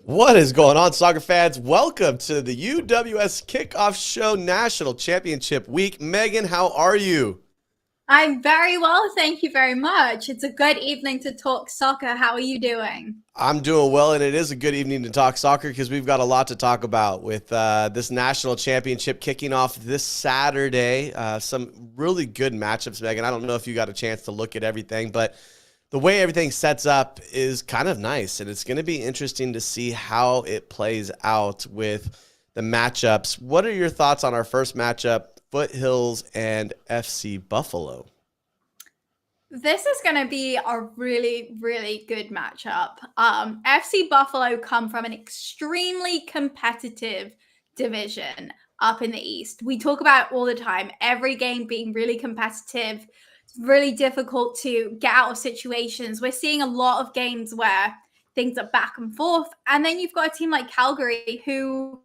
What is going on, soccer fans? Welcome to the UWS Kickoff Show National Championship Week. Megan, how are you? I'm very well, thank you very much. It's a good evening to talk soccer. How are you doing? I'm doing well, and it is a good evening to talk soccer because we've got a lot to talk about with this national championship kicking off this Saturday. Some really good matchups, Megan. I don't know if you got a chance to look at everything, but the way everything sets up is kind of nice, and it's going to be interesting to see how it plays out with the matchups. What are your thoughts on our first matchup, Foothills and FC Buffalo? This is going to be a really, really good matchup. FC Buffalo come from an extremely competitive division up in the East. We talk about it all the time, every game being really competitive. It's really difficult to get out of situations. We're seeing a lot of games where things are back and forth. And then you've got a team like Calgary who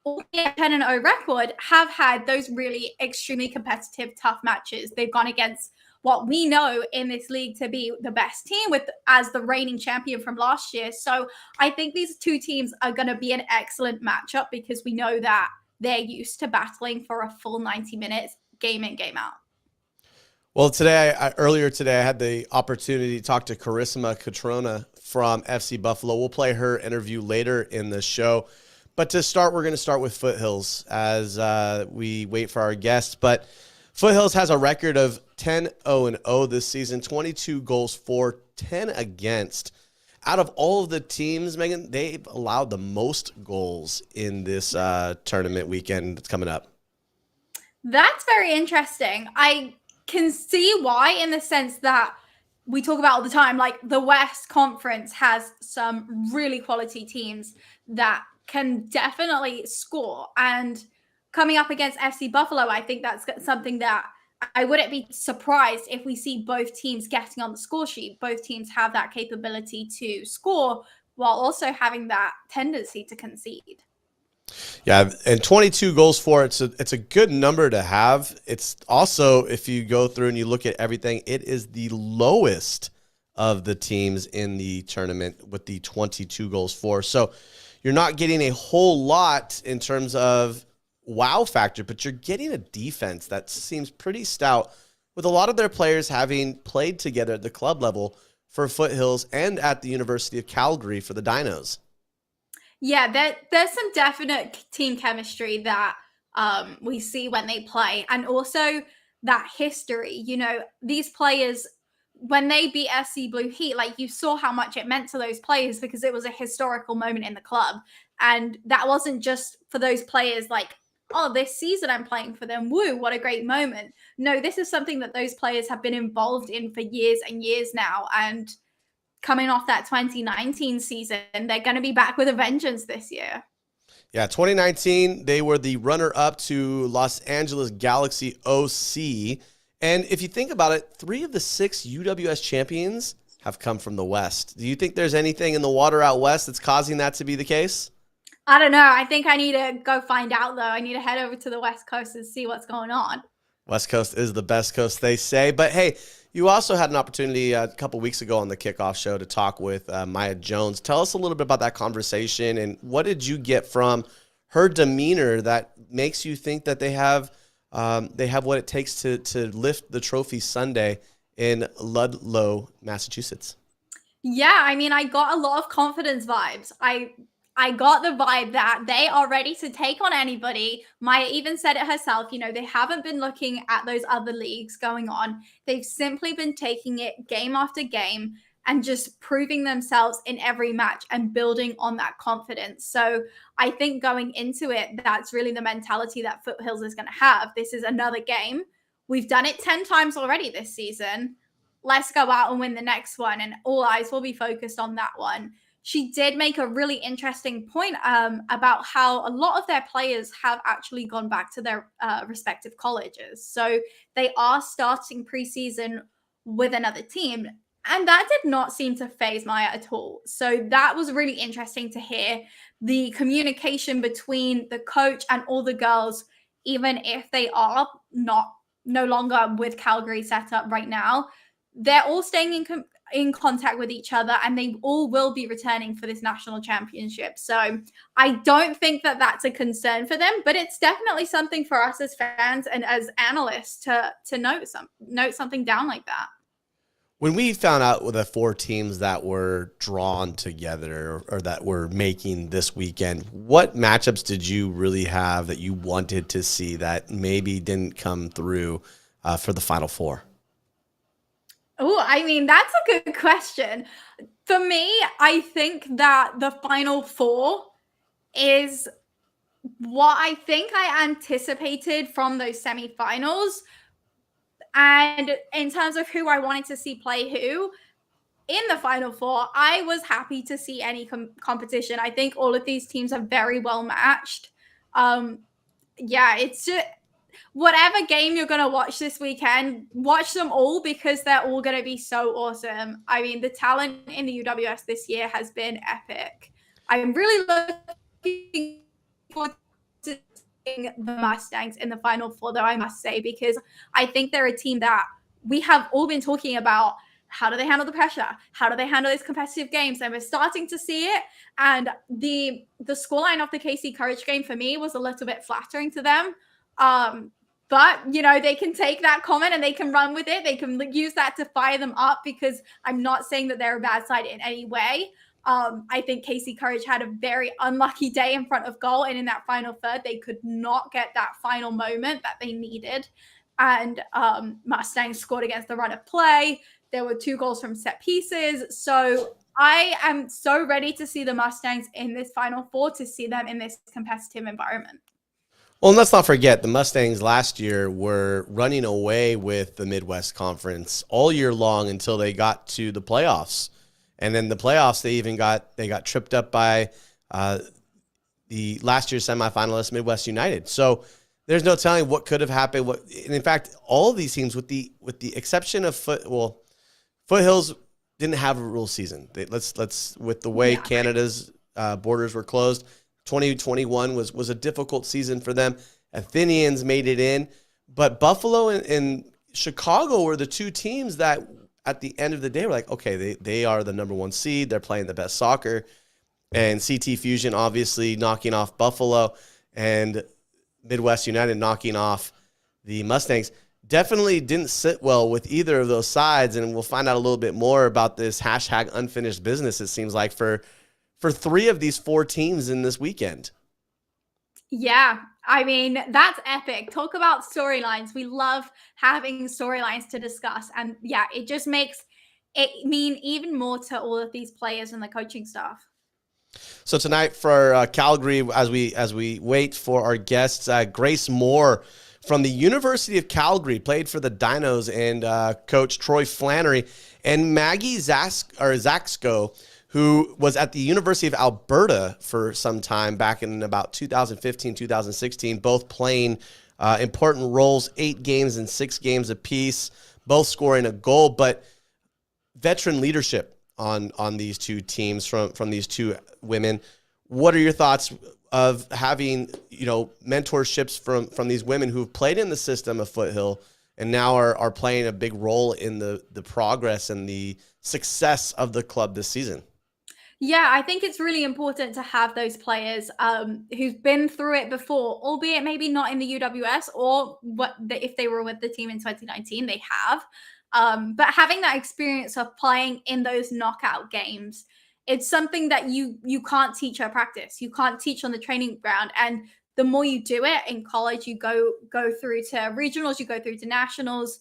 albeit 10-0 record, have had those really extremely competitive, tough matches. They've gone against what we know in this league to be the best team with as the reigning champion from last year. So I think these two teams are going to be an excellent matchup because we know that they're used to battling for a full 90 minutes, game in, game out. Well, earlier today, I had the opportunity to talk to Carissima Catrona from FC Buffalo. We'll play her interview later in the show. But to start, we're going to start with Foothills as we wait for our guests. But Foothills has a record of 10-0-0 this season, 22 goals for, 10 against. Out of all of the teams, Megan, they've allowed the most goals in this tournament weekend that's coming up. That's very interesting. I can see why, in the sense that we talk about all the time, like the West Conference has some really quality teams that can definitely score. And coming up against FC Buffalo, I think that's something that I wouldn't be surprised if we see both teams getting on the score sheet. Both teams have that capability to score while also having that tendency to concede. Yeah, and 22 goals for it's a good number to have. It's also, if you go through and you look at everything, it is the lowest of the teams in the tournament with the 22 goals for. So you're not getting a whole lot in terms of wow factor, but you're getting a defense that seems pretty stout with a lot of their players having played together at the club level for Foothills and at the University of Calgary for the Dinos. Yeah, there's some definite team chemistry that we see when they play, and also that history. You know, these players, when they beat SC Blue Heat, like you saw how much it meant to those players because it was a historical moment in the club. And that wasn't just for those players like, oh, this season I'm playing for them. Woo, what a great moment. No, this is something that those players have been involved in for years and years now. And coming off that 2019 season, they're going to be back with a vengeance this year. Yeah, 2019, they were the runner-up to Los Angeles Galaxy OC. And if you think about it, 3 of the 6 UWS champions have come from the West. Do you think there's anything in the water out West that's causing that to be the case? I don't know. I think I need to go find out, though. I need to head over to the West Coast and see what's going on. West Coast is the best coast, they say. But hey, you also had an opportunity a couple weeks ago on the Kickoff show to talk with Maya Jones. Tell us a little bit about that conversation and what did you get from her demeanor that makes you think that they have what it takes to lift the trophy Sunday in Ludlow, Massachusetts? Yeah, I mean, I got a lot of confidence vibes. I got the vibe that they are ready to take on anybody. Maya even said it herself, you know, they haven't been looking at those other leagues going on. They've simply been taking it game after game and just proving themselves in every match and building on that confidence. So I think going into it, that's really the mentality that Foothills is going to have. This is another game. We've done it 10 times already this season. Let's go out and win the next one. And all eyes will be focused on that one. She did make a really interesting point about how a lot of their players have actually gone back to their respective colleges. So they are starting preseason with another team. And that did not seem to phase Maya at all. So that was really interesting to hear the communication between the coach and all the girls, even if they are no longer with Calgary set up right now. They're all staying in in contact with each other, and they all will be returning for this national championship. So I don't think that that's a concern for them, but it's definitely something for us as fans and as analysts to note something down like that. When we found out with the 4 teams that were drawn together or that were making this weekend, what matchups did you really have that you wanted to see that maybe didn't come through for the Final Four? Oh, I mean, that's a good question. For me, I think that the Final Four is what I think I anticipated from those semifinals. And in terms of who I wanted to see play who in the Final Four, I was happy to see any competition. I think all of these teams are very well matched. Yeah, it's just whatever game you're going to watch this weekend, watch them all because they're all going to be so awesome. I mean, the talent in the UWS this year has been epic. I'm really looking forward to seeing the Mustangs in the Final Four, though, I must say, because I think they're a team that we have all been talking about. How do they handle the pressure? How do they handle these competitive games? And we're starting to see it. And the scoreline of the KC Courage game for me was a little bit flattering to them. But, you know, they can take that comment and they can run with it. They can use that to fire them up because I'm not saying that they're a bad side in any way. I think KC Courage had a very unlucky day in front of goal. And in that final third, they could not get that final moment that they needed. And Mustangs scored against the run of play. There were 2 goals from set pieces. So I am so ready to see the Mustangs in this Final Four, to see them in this competitive environment. Well, and let's not forget, the Mustangs last year were running away with the Midwest Conference all year long until they got to the playoffs. And then the playoffs, they got tripped up by the last year's semifinalist, Midwest United. So there's no telling what could have happened. And in fact, all of these teams, with the exception of Foothills, didn't have a rule season. Let's with the way Canada's borders were closed. 2021 was a difficult season for them. Athenians made it in, but Buffalo and Chicago were the 2 teams that at the end of the day were like, okay, they are the number 1 seed. They're playing the best soccer. And CT Fusion obviously knocking off Buffalo, and Midwest United knocking off the Mustangs. Definitely didn't sit well with either of those sides, and we'll find out a little bit more about this hashtag unfinished business, it seems like, for 3 of these 4 teams in this weekend. Yeah, I mean, that's epic. Talk about storylines. We love having storylines to discuss. And yeah, it just makes it mean even more to all of these players and the coaching staff. So tonight for Calgary, as we wait for our guests, Grace Moore from the University of Calgary played for the Dinos, and coach Troy Flannery, and Maggie Zaxko, who was at the University of Alberta for some time back in about 2015, 2016, both playing important roles, 8 games and 6 games apiece, both scoring a goal. But veteran leadership on these 2 teams from these 2 women. What are your thoughts of having, mentorships from these women who've played in the system of Foothill and now are playing a big role in the progress and the success of the club this season? Yeah, I think it's really important to have those players who've been through it before, albeit maybe not in the UWS, or if they were with the team in 2019, they have. But having that experience of playing in those knockout games, it's something that you can't teach at practice. You can't teach on the training ground. And the more you do it in college, you go through to regionals, you go through to nationals.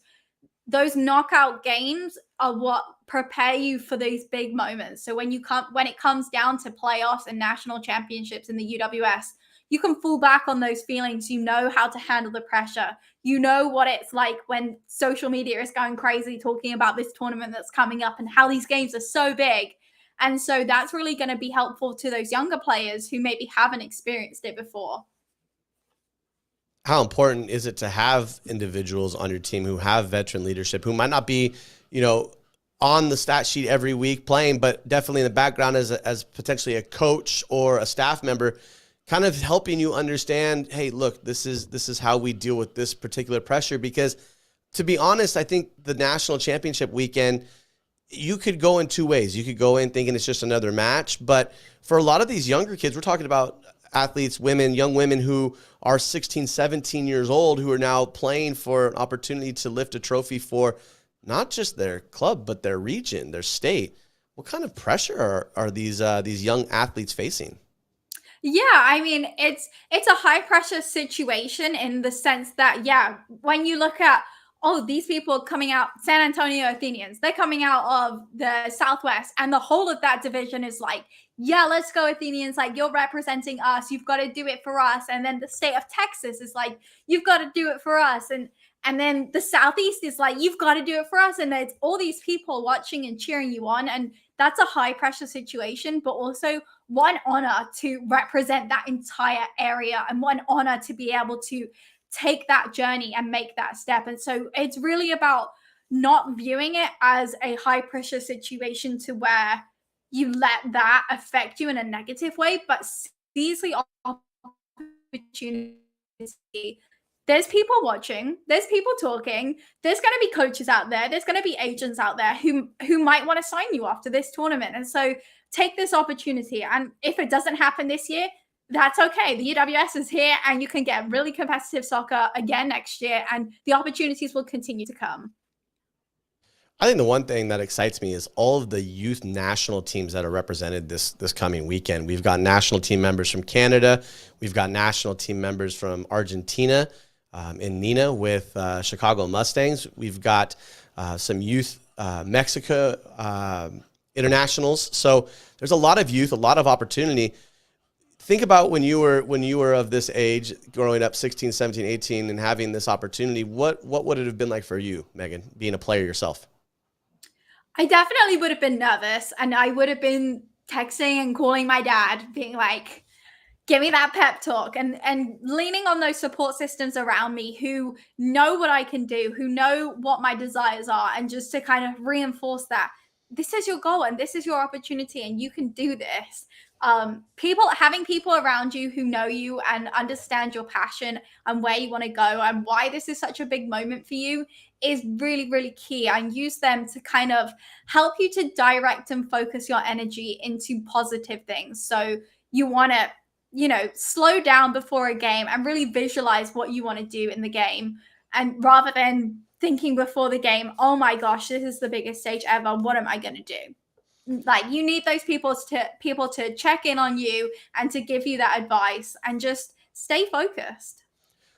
Those knockout games are what prepare you for these big moments. So when it comes down to playoffs and national championships in the UWS, you can fall back on those feelings. You know how to handle the pressure. You know what it's like when social media is going crazy talking about this tournament that's coming up and how these games are so big. And so that's really going to be helpful to those younger players who maybe haven't experienced it before. How important is it to have individuals on your team who have veteran leadership, who might not be, on the stat sheet every week playing, but definitely in the background as potentially a coach or a staff member, kind of helping you understand, hey, look, this is how we deal with this particular pressure? Because to be honest, I think the national championship weekend, you could go in two ways. You could go in thinking it's just another match, but for a lot of these younger kids, we're talking about athletes, women, young women who are 16, 17 years old, who are now playing for an opportunity to lift a trophy for not just their club, but their region, their state. What kind of pressure are these young athletes facing? Yeah, I mean, it's a high pressure situation in the sense that, yeah, when you look at, oh, these people coming out, San Antonio Athenians, they're coming out of the Southwest, and the whole of that division is like, yeah, let's go Athenians, like you're representing us, you've got to do it for us. And then the state of Texas is like, you've got to do it for us. And then the Southeast is like, you've got to do it for us. And there's all these people watching and cheering you on. And that's a high pressure situation, but also one honor to represent that entire area and one honor to be able to take that journey and make that step. And so it's really about not viewing it as a high pressure situation to where you let that affect you in a negative way, but seize the opportunity. There's people watching, there's people talking, there's going to be coaches out there's going to be agents out there who might want to sign you after this tournament. And so take this opportunity. And if it doesn't happen this year, that's okay. The UWS is here and you can get really competitive soccer again next year, and the opportunities will continue to come. I think the one thing that excites me is all of the youth national teams that are represented this coming weekend. We've got national team members from Canada. We've got national team members from Argentina in Nina with Chicago Mustangs. We've got some youth Mexico internationals. So there's a lot of youth, a lot of opportunity. Think about when you were of this age, growing up 16, 17, 18, and having this opportunity. What would it have been like for you, Megan, being a player yourself? I definitely would have been nervous, and I would have been texting and calling my dad, being like, give me that pep talk, and leaning on those support systems around me who know what I can do, who know what my desires are, and just to kind of reinforce that this is your goal and this is your opportunity and you can do this. Having people around you who know you and understand your passion and where you want to go and why this is such a big moment for you is really, really key, and use them to kind of help you to direct and focus your energy into positive things. So you want to, slow down before a game and really visualize what you want to do in the game. And rather than thinking before the game, oh my gosh, this is the biggest stage ever, what am I going to do? Like, you need those people to check in on you and to give you that advice, and just stay focused.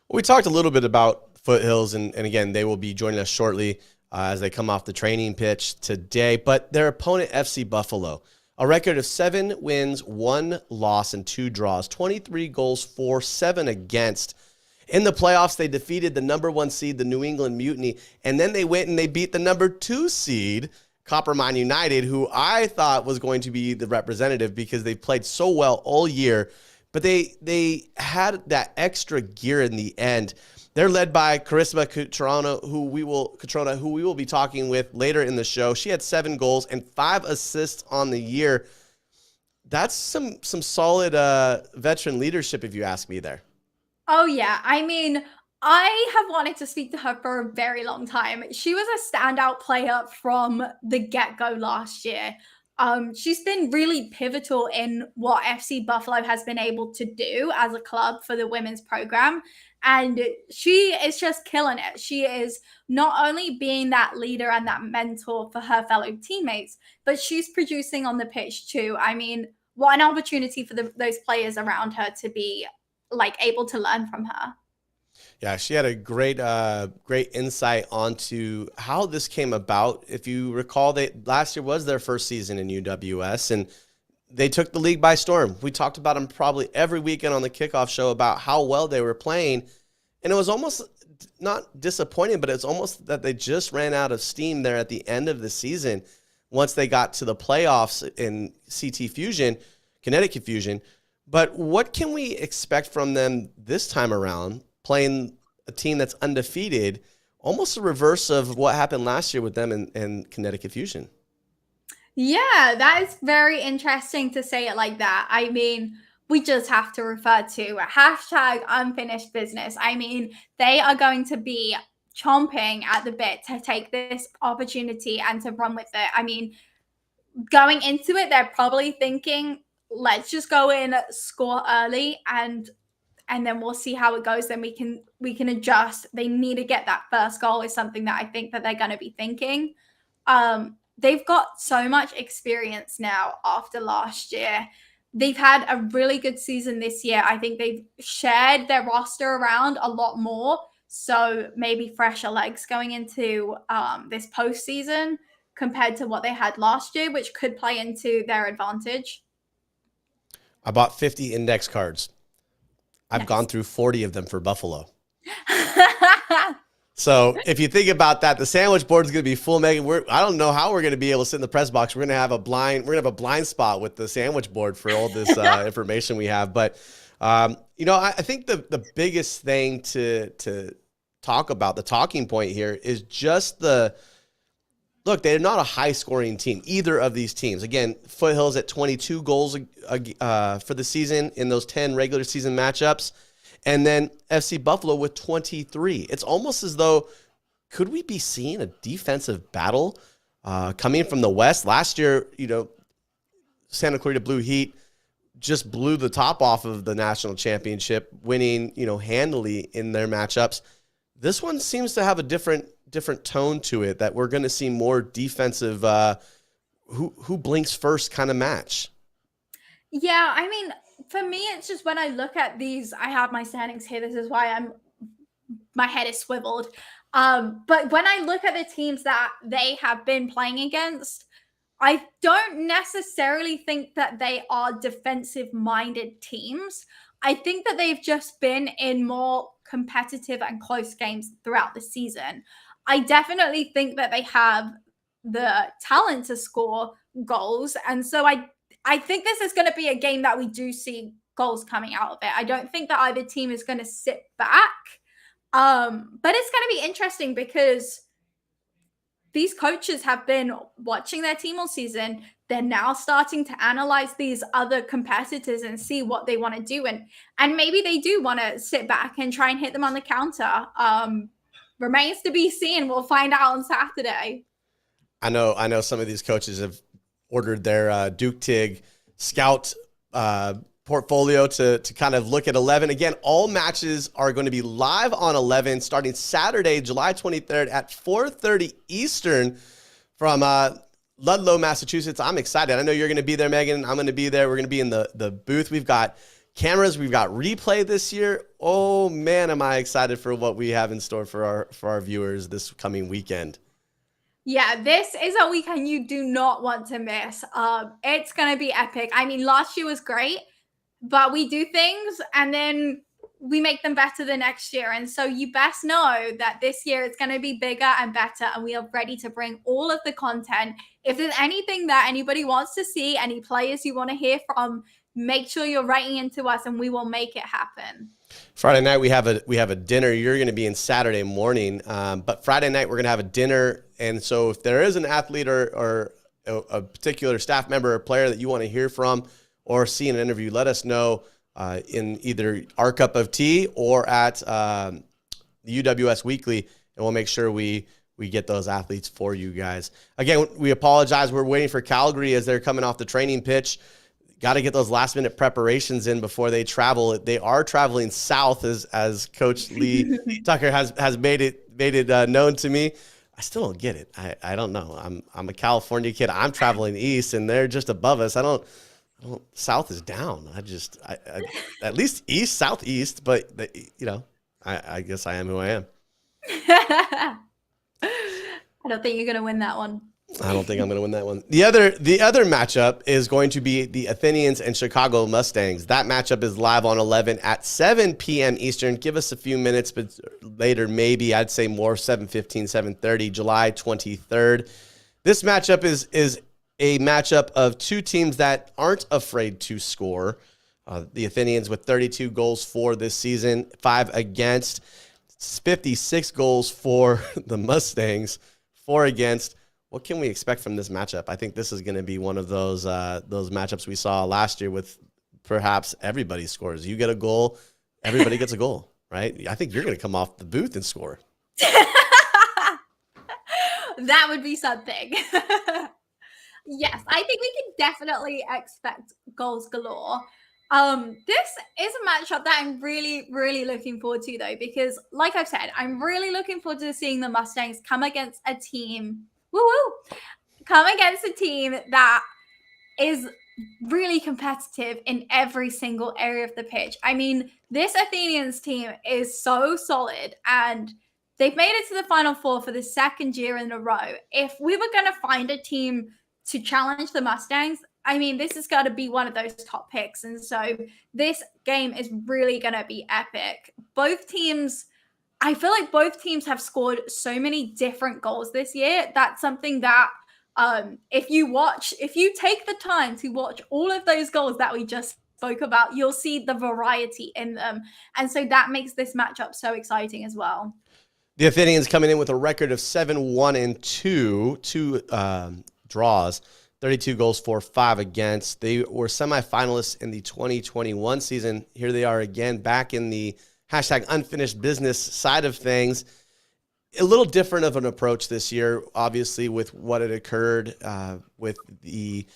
Well, we talked a little bit about Foothills, and again, they will be joining us shortly as they come off the training pitch today. But their opponent, FC Buffalo, a record of 7 wins, 1 loss, and 2 draws, 23 goals for, 7 against. In the playoffs, they defeated the number 1 seed, the New England Mutiny, and then they went and they beat the number 2 seed, Coppermine United, who I thought was going to be the representative because they've played so well all year, but they had that extra gear in the end. They're led by Charisma Cutrona, who we will be talking with later in the show. She had 7 goals and 5 assists on the year. That's some solid veteran leadership, if you ask me there. Oh, yeah. I mean, I have wanted to speak to her for a very long time. She was a standout player from the get-go last year. She's been really pivotal in what FC Buffalo has been able to do as a club for the women's program. And she is just killing it. She is not only being that leader and that mentor for her fellow teammates, but she's producing on the pitch too. I mean, what an opportunity for those players around her to be like able to learn from her. Yeah, she had a great insight onto how this came about. If you recall, last year was their first season in UWS, and they took the league by storm. We talked about them probably every weekend on the Kickoff show about how well they were playing, and it was almost not disappointing, but it's almost that they just ran out of steam there at the end of the season once they got to the playoffs in Connecticut Fusion. But what can we expect from them this time around, playing a team that's undefeated, almost a reverse of what happened last year with them in Connecticut Fusion? Yeah, that is very interesting to say it like that. I mean, we just have to refer to #unfinished business. I mean, they are going to be chomping at the bit to take this opportunity and to run with it. I mean, going into it, they're probably thinking, let's just go in, score early, and then we'll see how it goes. Then we can adjust. They need to get that first goal is something that I think that they're going to be thinking. They've got so much experience now after last year. They've had a really good season this year. I think they've shared their roster around a lot more. So maybe fresher legs going into this postseason compared to what they had last year, which could play into their advantage. I bought 50 index cards. I've Nice. gone through 40 of them for Buffalo. So if you think about that, the sandwich board is going to be full, Megan. I don't know how we're going to be able to sit in the press box. We're going to have a blind spot with the sandwich board for all this information we have. But I think the biggest thing to talk about, the talking point here, is just look, they're not a high-scoring team, either of these teams. Again, Foothills at 22 goals for the season in those 10 regular season matchups, and then FC Buffalo with 23. It's almost as though, could we be seeing a defensive battle coming from the West? Last year, Santa Clarita Blue Heat just blew the top off of the national championship, winning, handily in their matchups. This one seems to have a different tone to it, that we're going to see more defensive, who blinks first kind of match. Yeah, I mean, for me, it's just when I look at these, I have my standings here. This is why my head is swiveled. But when I look at the teams that they have been playing against, I don't necessarily think that they are defensive-minded teams. I think that they've just been in more competitive and close games throughout the season. I definitely think that they have the talent to score goals. And so I think this is going to be a game that we do see goals coming out of it. I don't think that either team is going to sit back. But it's going to be interesting because these coaches have been watching their team all season. They're now starting to analyze these other competitors and see what they want to do. And maybe they do want to sit back and try and hit them on the counter. Remains to be seen. We'll find out on Saturday. I know some of these coaches have ordered their Duke Tig scout portfolio to kind of look at 11. Again, all matches are going to be live on 11 starting Saturday, July 23rd at 4:30 Eastern from Ludlow, Massachusetts. I'm excited. I know you're going to be there, Megan. I'm going to be there. We're going to be in the booth. We've got cameras. We've got replay this year. Oh, man, am I excited for what we have in store for our viewers this coming weekend. Yeah, this is a weekend you do not want to miss. It's going to be epic. I mean, last year was great, but we do things and then we make them better the next year. And so you best know that this year it's going to be bigger and better, and we are ready to bring all of the content. If there's anything that anybody wants to see, any players you want to hear from, make sure you're writing into us and we will make it happen. Friday night we have a dinner. You're going to be in Saturday morning, but Friday night we're going to have a dinner. And so if there is an athlete or a particular staff member or player that you want to hear from or see in an interview, let us know in either our cup of tea or at the UWS Weekly, and we'll make sure we get those athletes for you guys. Again, we apologize. We're waiting for Calgary as they're coming off the training pitch. Got to get those last-minute preparations in before they travel. They are traveling south, as Coach Lee Tucker has made it known to me. I still don't get it. I don't know. I'm a California kid. I'm traveling east, and they're just above us. I don't. South is down. I at least east, southeast. But I guess I am who I am. I don't think you're gonna win that one. I don't think I'm going to win that one. The other matchup is going to be the Athenians and Chicago Mustangs. That matchup is live on 11 at 7 p.m. Eastern. Give us a few minutes, but later maybe I'd say more 7:15, 7:30, July 23rd. This matchup is a matchup of two teams that aren't afraid to score. The Athenians with 32 goals for this season, 5 against, 56 goals for the Mustangs, 4 against. What can we expect from this matchup? I think this is going to be one of those matchups we saw last year with perhaps everybody scores. You get a goal, everybody gets a goal, right? I think you're going to come off the booth and score. That would be something. Yes, I think we can definitely expect goals galore. This is a matchup that I'm really, really looking forward to, though, because, like I've said, I'm really looking forward to seeing the Mustangs come against a team. Woo woo! Come against a team that is really competitive in every single area of the pitch. I mean, this Athenians team is so solid, and they've made it to the Final Four for the second year in a row. If we were going to find a team to challenge the Mustangs, I mean, this is going to be one of those top picks. And so this game is really going to be epic. I feel like both teams have scored so many different goals this year. That's something that if you take the time to watch all of those goals that we just spoke about, you'll see the variety in them. And so that makes this matchup so exciting as well. The Athenians coming in with a record of 7-1-2, two draws, 32 goals for, 5 against. They were semifinalists in the 2021 season. Here they are again, back in the hashtag unfinished business side of things. A little different of an approach this year, obviously, with what had occurred with the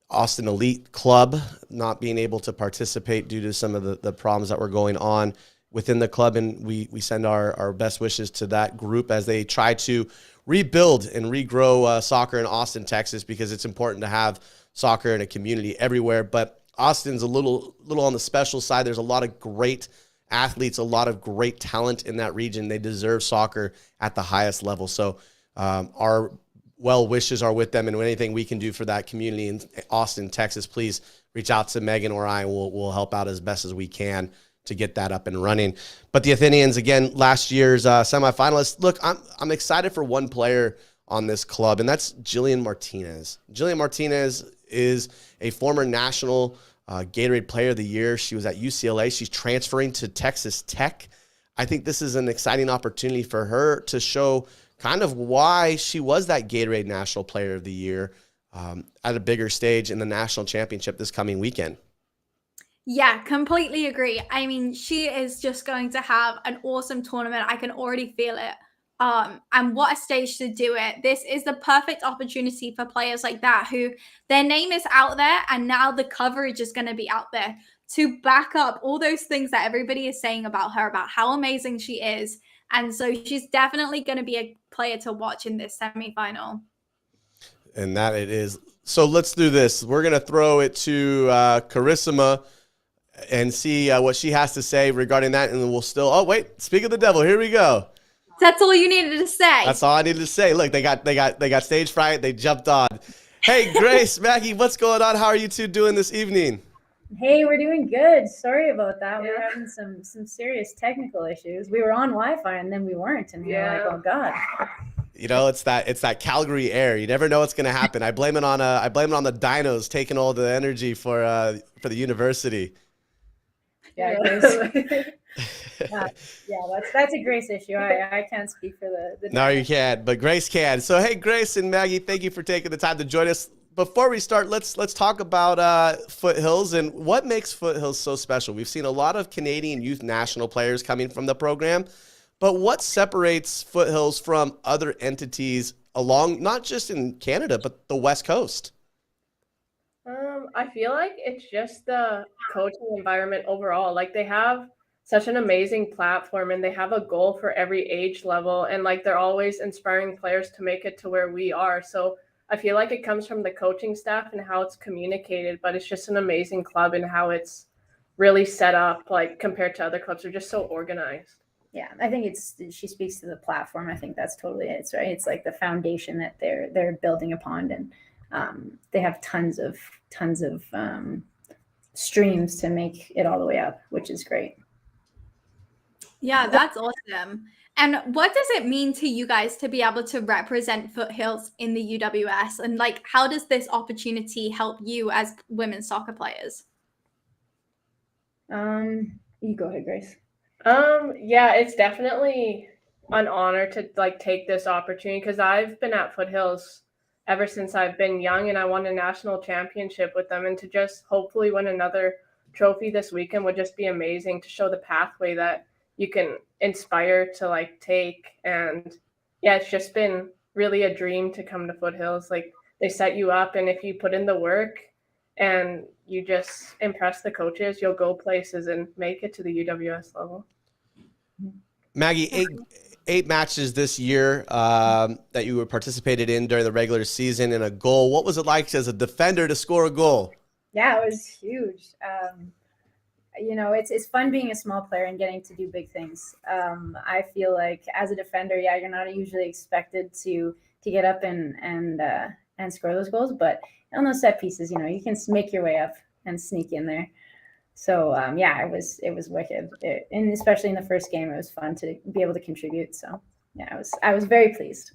Austin Elite Club not being able to participate due to some of the problems that were going on within the club. And we send our best wishes to that group as they try to rebuild and regrow soccer in Austin, Texas, because it's important to have soccer in a community everywhere. But Austin's a little on the special side. There's a lot of great athletes, a lot of great talent in that region. They deserve soccer at the highest level. So our well wishes are with them, and anything we can do for that community in Austin, Texas, please reach out to Megan or I, and we'll help out as best as we can to get that up and running. But the Athenians, again, last year's semifinalists. Look, I'm excited for one player on this club, and that's Jillian Martinez. Jillian Martinez is a former national Gatorade Player of the Year. She was at UCLA. She's transferring to Texas Tech. I think this is an exciting opportunity for her to show kind of why she was that Gatorade National Player of the Year at a bigger stage in the national championship this coming weekend. Yeah, completely agree. I mean, she is just going to have an awesome tournament. I can already feel it. And what a stage to do it. This is the perfect opportunity for players like that who their name is out there, and now the coverage is going to be out there to back up all those things that everybody is saying about her, about how amazing she is. And so she's definitely going to be a player to watch in this semifinal. And that it is. So let's do this. We're going to throw it to Carissima and see what she has to say regarding that. And then we'll still, oh, wait, speak of the devil. Here we go. That's all you needed to say. That's all I needed to say. Look, they got stage fright. They jumped on. Hey, Grace, Maggie, what's going on? How are you two doing this evening? Hey, we're doing good. Sorry about that. We were having some serious technical issues. We were on Wi-Fi and then we weren't, and we were like, oh God. You know, it's that Calgary air. You never know what's going to happen. I blame it on the dinos taking all the energy for the university. Yeah, Grace. That's a Grace issue. I can't speak for the No, you can't, but Grace can. So, hey, Grace and Maggie, thank you for taking the time to join us. Before we start, let's talk about Foothills and what makes Foothills so special. We've seen a lot of Canadian youth national players coming from the program, but what separates Foothills from other entities along, not just in Canada, but the West Coast? I feel like it's just the coaching environment overall. Like, they have such an amazing platform, and they have a goal for every age level, and like they're always inspiring players to make it to where we are. So I feel like it comes from the coaching staff and how it's communicated, but it's just an amazing club and how it's really set up, like compared to other clubs. They're just so organized. Yeah, I think she speaks to the platform. I think that's totally it, right? It's like the foundation that they're building upon, and they have tons of streams to make it all the way up, which is great. Yeah, that's awesome. And what does it mean to you guys to be able to represent Foothills in the UWS? And like, how does this opportunity help you as women's soccer players? You go ahead, Grace. Yeah, it's definitely an honor to like take this opportunity, because I've been at Foothills ever since I've been young, and I won a national championship with them, and to just hopefully win another trophy this weekend would just be amazing to show the pathway that you can inspire to like take. And yeah, it's just been really a dream to come to Foothills. Like they set you up, and if you put in the work and you just impress the coaches, you'll go places and make it to the UWS level. Maggie, eight matches this year that you participated in during the regular season and a goal. What was it like as a defender to score a goal? Yeah, it was huge. You know, it's fun being a small player and getting to do big things. I feel like as a defender, yeah, you're not usually expected to get up and score those goals, but on those set pieces, you know, you can make your way up and sneak in there. So yeah, it was wicked, and especially in the first game, it was fun to be able to contribute. So yeah, I was very pleased.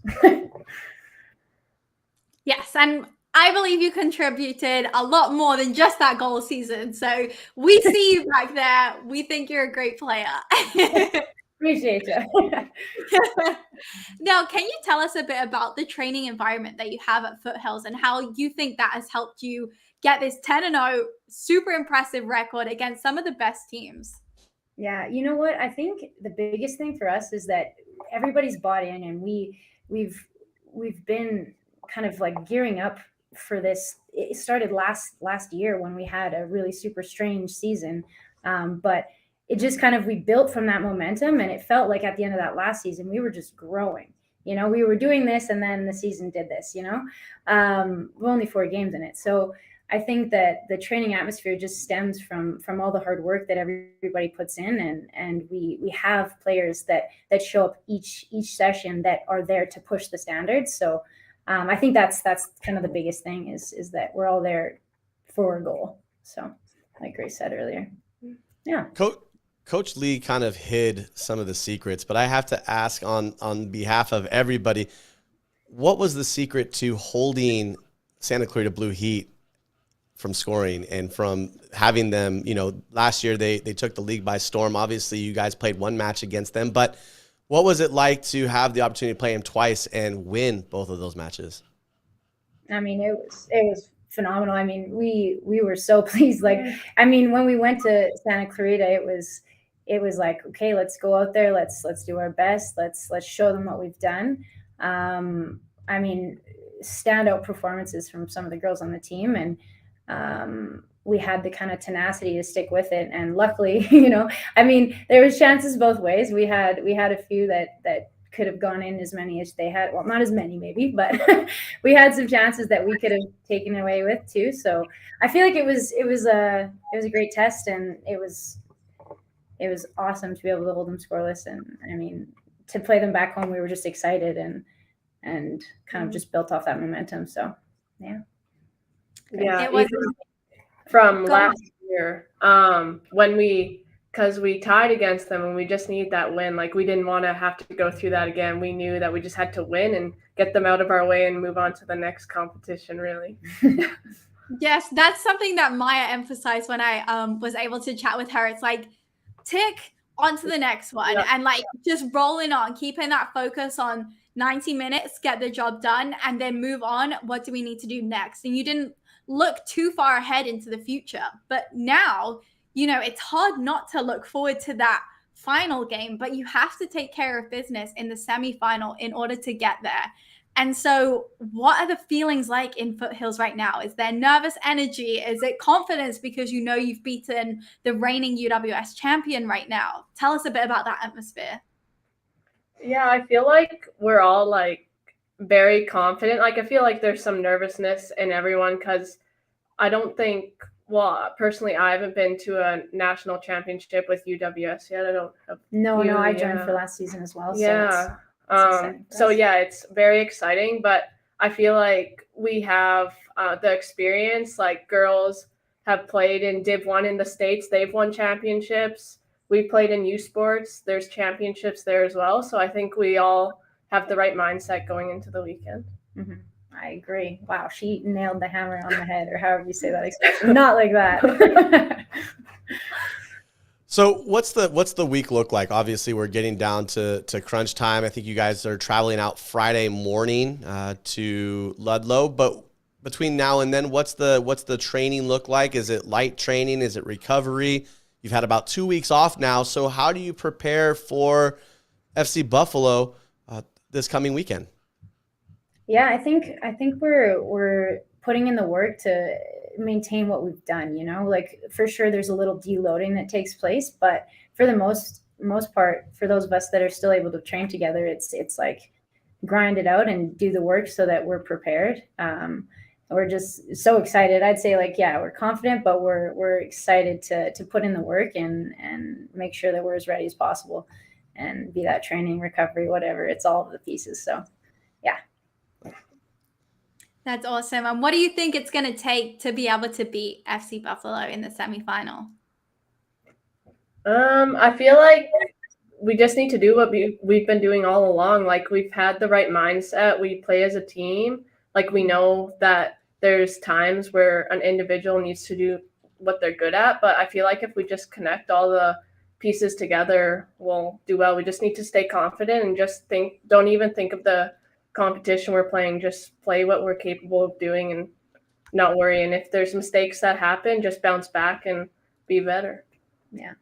Yes, and I believe you contributed a lot more than just that goal season. So we see you back there. We think you're a great player. Appreciate you. Now, can you tell us a bit about the training environment that you have at Foothills and how you think that has helped you get this 10-0 super impressive record against some of the best teams? Yeah, you know what? I think the biggest thing for us is that everybody's bought in, and we've been kind of like gearing up for this. It started last year when we had a really super strange season, but it just kind of, we built from that momentum, and it felt like at the end of that last season we were just growing. You know, we were doing this, and then the season did this. You know, we're only 4 games in it, so I think that the training atmosphere just stems from all the hard work that everybody puts in, and we have players that show up each session that are there to push the standards. So I think that's kind of the biggest thing is that we're all there for a goal. So like Grace said earlier, yeah. Coach Lee kind of hid some of the secrets, but I have to ask on behalf of everybody, what was the secret to holding Santa Clarita Blue Heat from scoring and from having them, you know, last year they took the league by storm. Obviously you guys played 1 match against them, but what was it like to have the opportunity to play them twice and win both of those matches? I mean, it was phenomenal. I mean, we were so pleased. Like, I mean, when we went to Santa Clarita, it was like, okay, let's go out there. Let's do our best. Let's show them what we've done. I mean, standout performances from some of the girls on the team, and we had the kind of tenacity to stick with it. And luckily, you know, I mean, there was chances both ways. We had a few that could have gone in as many as they had. Well, not as many maybe, but we had some chances that we could have taken away with too. So I feel like it was a great test, and it was awesome to be able to hold them scoreless. And I mean, to play them back home, we were just excited and kind of just built off that momentum. So yeah. Yeah, It was from last year, because we tied against them and we just need that win. Like, we didn't want to have to go through that again. We knew that we just had to win and get them out of our way and move on to the next competition, really. Yes, that's something that Maya emphasized when I was able to chat with her. It's like, tick on to the next one, and like just rolling on, keeping that focus on 90 minutes, get the job done, and then move on. What do we need to do next? And you didn't look too far ahead into the future. But now, you know, it's hard not to look forward to that final game, but you have to take care of business in the semifinal in order to get there. And so what are the feelings like in Foothills right now? Is there nervous energy? Is it confidence because you know you've beaten the reigning UWS champion right now? Tell us a bit about that atmosphere. Yeah, I feel like we're all like very confident. Like, I feel like there's some nervousness in everyone because I don't think, well, personally, I haven't been to a national championship with UWS yet. I don't have. No, I joined for last season as well. Yeah. So yeah, it's very exciting, but I feel like we have the experience. Like, girls have played in Div 1 in the States. They've won championships. We played in U Sports. There's championships there as well. So I think we all have the right mindset going into the weekend. Mm-hmm. I agree. Wow, she nailed the hammer on the head, or however you say that expression. Not like that. So what's the week look like? Obviously, we're getting down to crunch time. I think you guys are traveling out Friday morning to Ludlow. But between now and then, what's the training look like? Is it light training? Is it recovery? You've had about 2 weeks off now. So how do you prepare for FC Buffalo this coming weekend? Yeah, I think we're putting in the work to maintain what we've done, you know? Like for sure there's a little deloading that takes place, but for the most part, for those of us that are still able to train together, it's like grind it out and do the work so that we're prepared. We're just so excited. I'd say like, yeah, we're confident, but we're excited to put in the work and make sure that we're as ready as possible, and be that training, recovery, whatever. It's all of the pieces. So yeah. That's awesome. And what do you think it's going to take to be able to beat FC Buffalo in the semifinal? I feel like we just need to do what we've been doing all along. Like we've had the right mindset. We play as a team. Like we know that there's times where an individual needs to do what they're good at. But I feel like if we just connect all the pieces together, we'll do well. We just need to stay confident and just don't even think of the competition we're playing. Just play what we're capable of doing and not worry. And if there's mistakes that happen, just bounce back and be better. Yeah.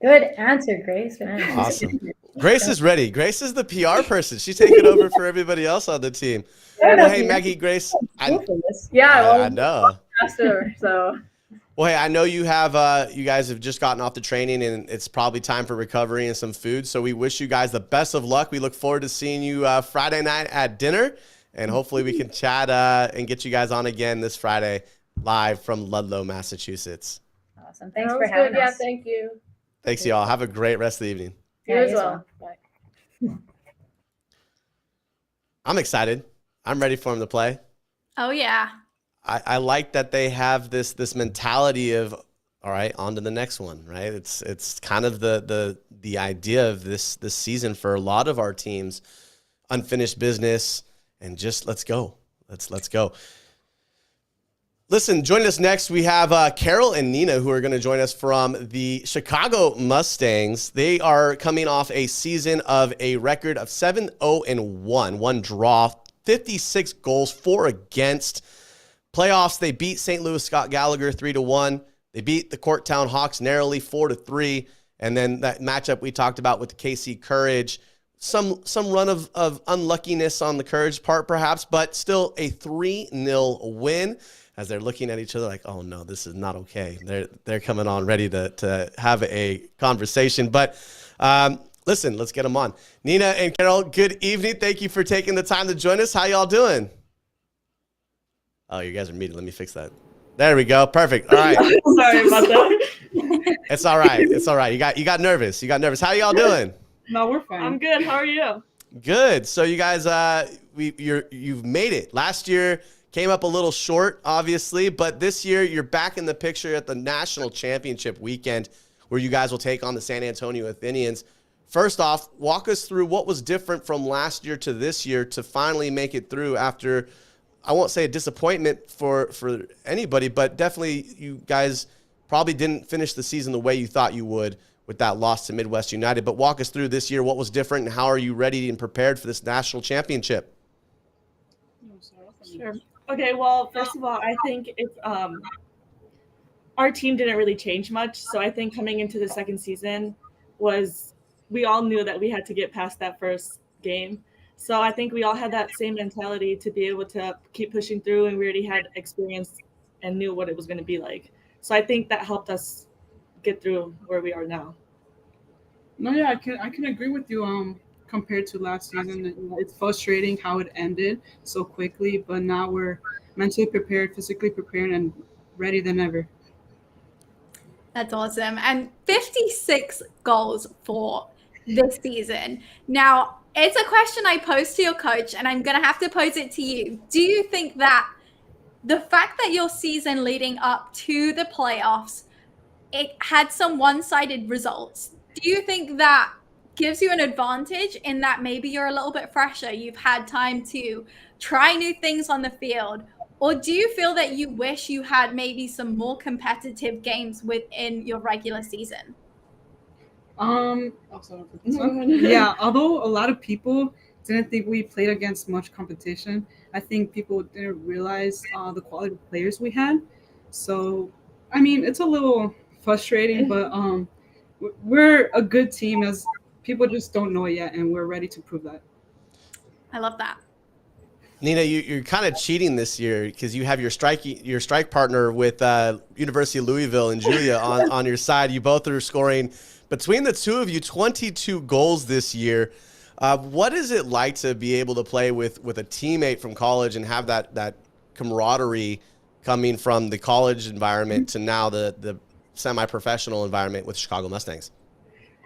Good answer, Grace. Awesome. Grace is ready. Grace is the PR person. She's taking over for everybody else on the team. Well, hey, Maggie, Grace. I know. Faster, so. Well, hey, I know you guys have just gotten off the training, and it's probably time for recovery and some food. So we wish you guys the best of luck. We look forward to seeing you Friday night at dinner, and hopefully we can chat and get you guys on again this Friday live from Ludlow, Massachusetts. Awesome. Thanks for having us. Yeah, thank you. Thanks, y'all. Have a great rest of the evening. You as well. Bye. I'm excited. I'm ready for them to play. Oh, yeah. I like that they have this mentality of, all right, on to the next one, right? It's kind of the idea of this season for a lot of our teams, unfinished business, and just let's go. Let's go. Listen, joining us next, we have Carol and Nina, who are going to join us from the Chicago Mustangs. They are coming off a season of a record of 7-0-1, one draw, 56 goals, 4 against. Playoffs, they beat St. Louis Scott Gallagher 3-1. They beat the Corktown Hawks narrowly 4-3. And then that matchup we talked about with the KC Courage, some run of unluckiness on the Courage part perhaps, but still a 3-0 win. As they're looking at each other like, oh no, this is not okay. They're coming on ready to have a conversation. But listen, let's get them on. Nina and Carol, good evening. Thank you for taking the time to join us. How y'all doing? Oh, you guys are muted. Let me fix that. There we go. Perfect. All right. Sorry about that. It's all right. It's all right. You got nervous. How y'all doing? No, we're fine. I'm good. How are you? Good. So you guys, you've made it. Last year came up a little short, obviously, but this year you're back in the picture at the national championship weekend, where you guys will take on the San Antonio Athenians. First off, walk us through what was different from last year to this year to finally make it through after, I won't say a disappointment for anybody, but definitely you guys probably didn't finish the season the way you thought you would with that loss to Midwest United. But walk us through this year. What was different, and how are you ready and prepared for this national championship? Sure. Okay, well, first of all, I think it's our team didn't really change much. So I think coming into the second season we all knew that we had to get past that first game. So I think we all had that same mentality to be able to keep pushing through, and we already had experience and knew what it was going to be like. So I think that helped us get through where we are now. No, yeah, I can agree with you. Compared to last season, it's frustrating how it ended so quickly, but now we're mentally prepared, physically prepared, and ready than ever. That's awesome. And 56 goals for this season. Now, it's a question I posed to your coach, and I'm going to have to pose it to you. Do you think that the fact that your season leading up to the playoffs, it had some one-sided results, do you think that gives you an advantage in that maybe you're a little bit fresher, you've had time to try new things on the field? Or do you feel that you wish you had maybe some more competitive games within your regular season? Yeah, although a lot of people didn't think we played against much competition, I think people didn't realize the quality of players we had. So, I mean, it's a little frustrating, but we're a good team, as people just don't know it yet, and we're ready to prove that. I love that. Nina, you're kind of cheating this year because you have your strike partner with University of Louisville and Julia on your side. You both are scoring between the two of you 22 goals this year. What is it like to be able to play with a teammate from college and have that camaraderie coming from the college environment to now the semi-professional environment with Chicago Mustangs?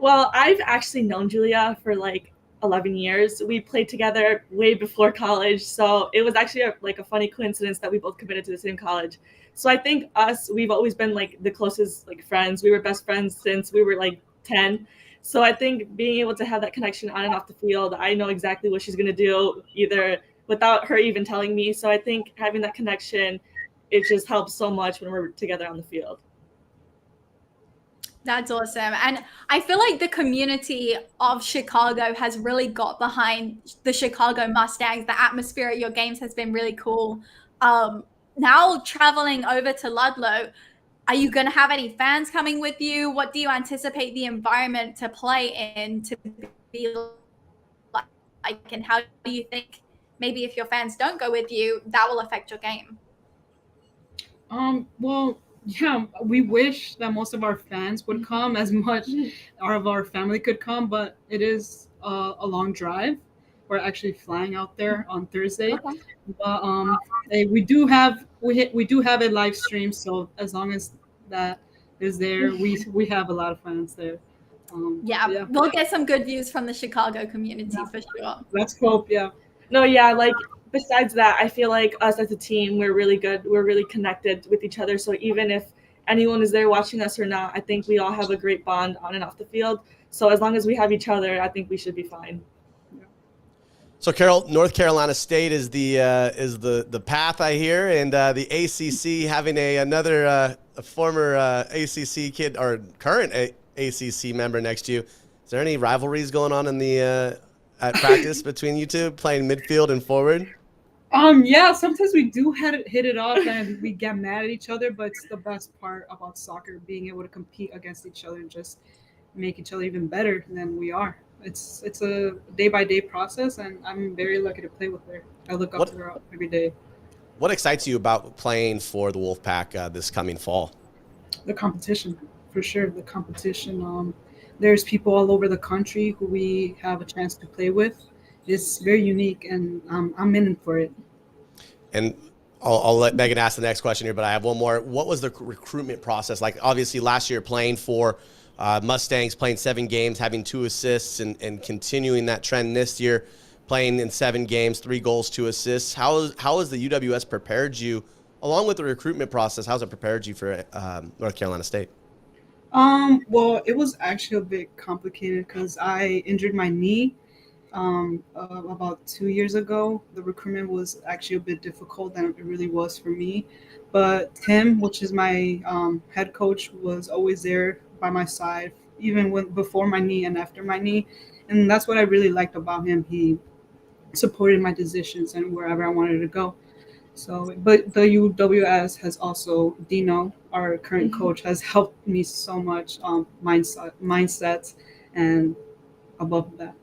Well, I've actually known Julia for like 11 years. We played together way before college. So it was actually a funny coincidence that we both committed to the same college. So I think we've always been like the closest like friends. We were best friends since we were like 10. So I think being able to have that connection on and off the field, I know exactly what she's going to do either without her even telling me. So I think having that connection, it just helps so much when we're together on the field. That's awesome. And I feel like the community of Chicago has really got behind the Chicago Mustangs. The atmosphere at your games has been really cool. Now traveling over to Ludlow, are you going to have any fans coming with you? What do you anticipate the environment to play in to be like? And how do you think maybe if your fans don't go with you, that will affect your game? Well, yeah, we wish that most of our fans would come as much of our family could come, but it is a long drive. We're actually flying out there on Thursday. Okay. But we do have a live stream, so as long as that is there, we have a lot of fans there. Yeah, we'll get some good views from the Chicago community for sure. Let's hope, yeah. No, yeah, like besides that, I feel like us as a team, we're really good. We're really connected with each other. So even if anyone is there watching us or not, I think we all have a great bond on and off the field. So as long as we have each other, I think we should be fine. So, Carol, North Carolina State is the path I hear, and the ACC having another former ACC kid or current ACC member next to you. Is there any rivalries going on in the at practice between you two, playing midfield and forward? Yeah, sometimes we do hit it off and we get mad at each other, but it's the best part about soccer, being able to compete against each other and just make each other even better than we are. It's a day-by-day process, and I'm very lucky to play with her. I look up to her every day. What excites you about playing for the Wolfpack this coming fall? The competition, for sure. The competition. There's people all over the country who we have a chance to play with. It's very unique, and I'm in for it. And I'll let Megan ask the next question here, but I have one more. What was the recruitment process like? Obviously, last year playing for Mustangs, playing 7 games, having 2 assists, and continuing that trend this year, playing in 7 games, 3 goals, 2 assists. How has the UWS prepared you, along with the recruitment process? How's it prepared you for North Carolina State? Well, it was actually a bit complicated because I injured my knee about 2 years ago. The recruitment was actually a bit difficult than it really was for me. But Tim, which is my head coach, was always there by my side, even before my knee and after my knee. And that's what I really liked about him. He supported my decisions and wherever I wanted to go. So, but the UWS has also, Dino, our current coach, has helped me so much on mindsets and above that.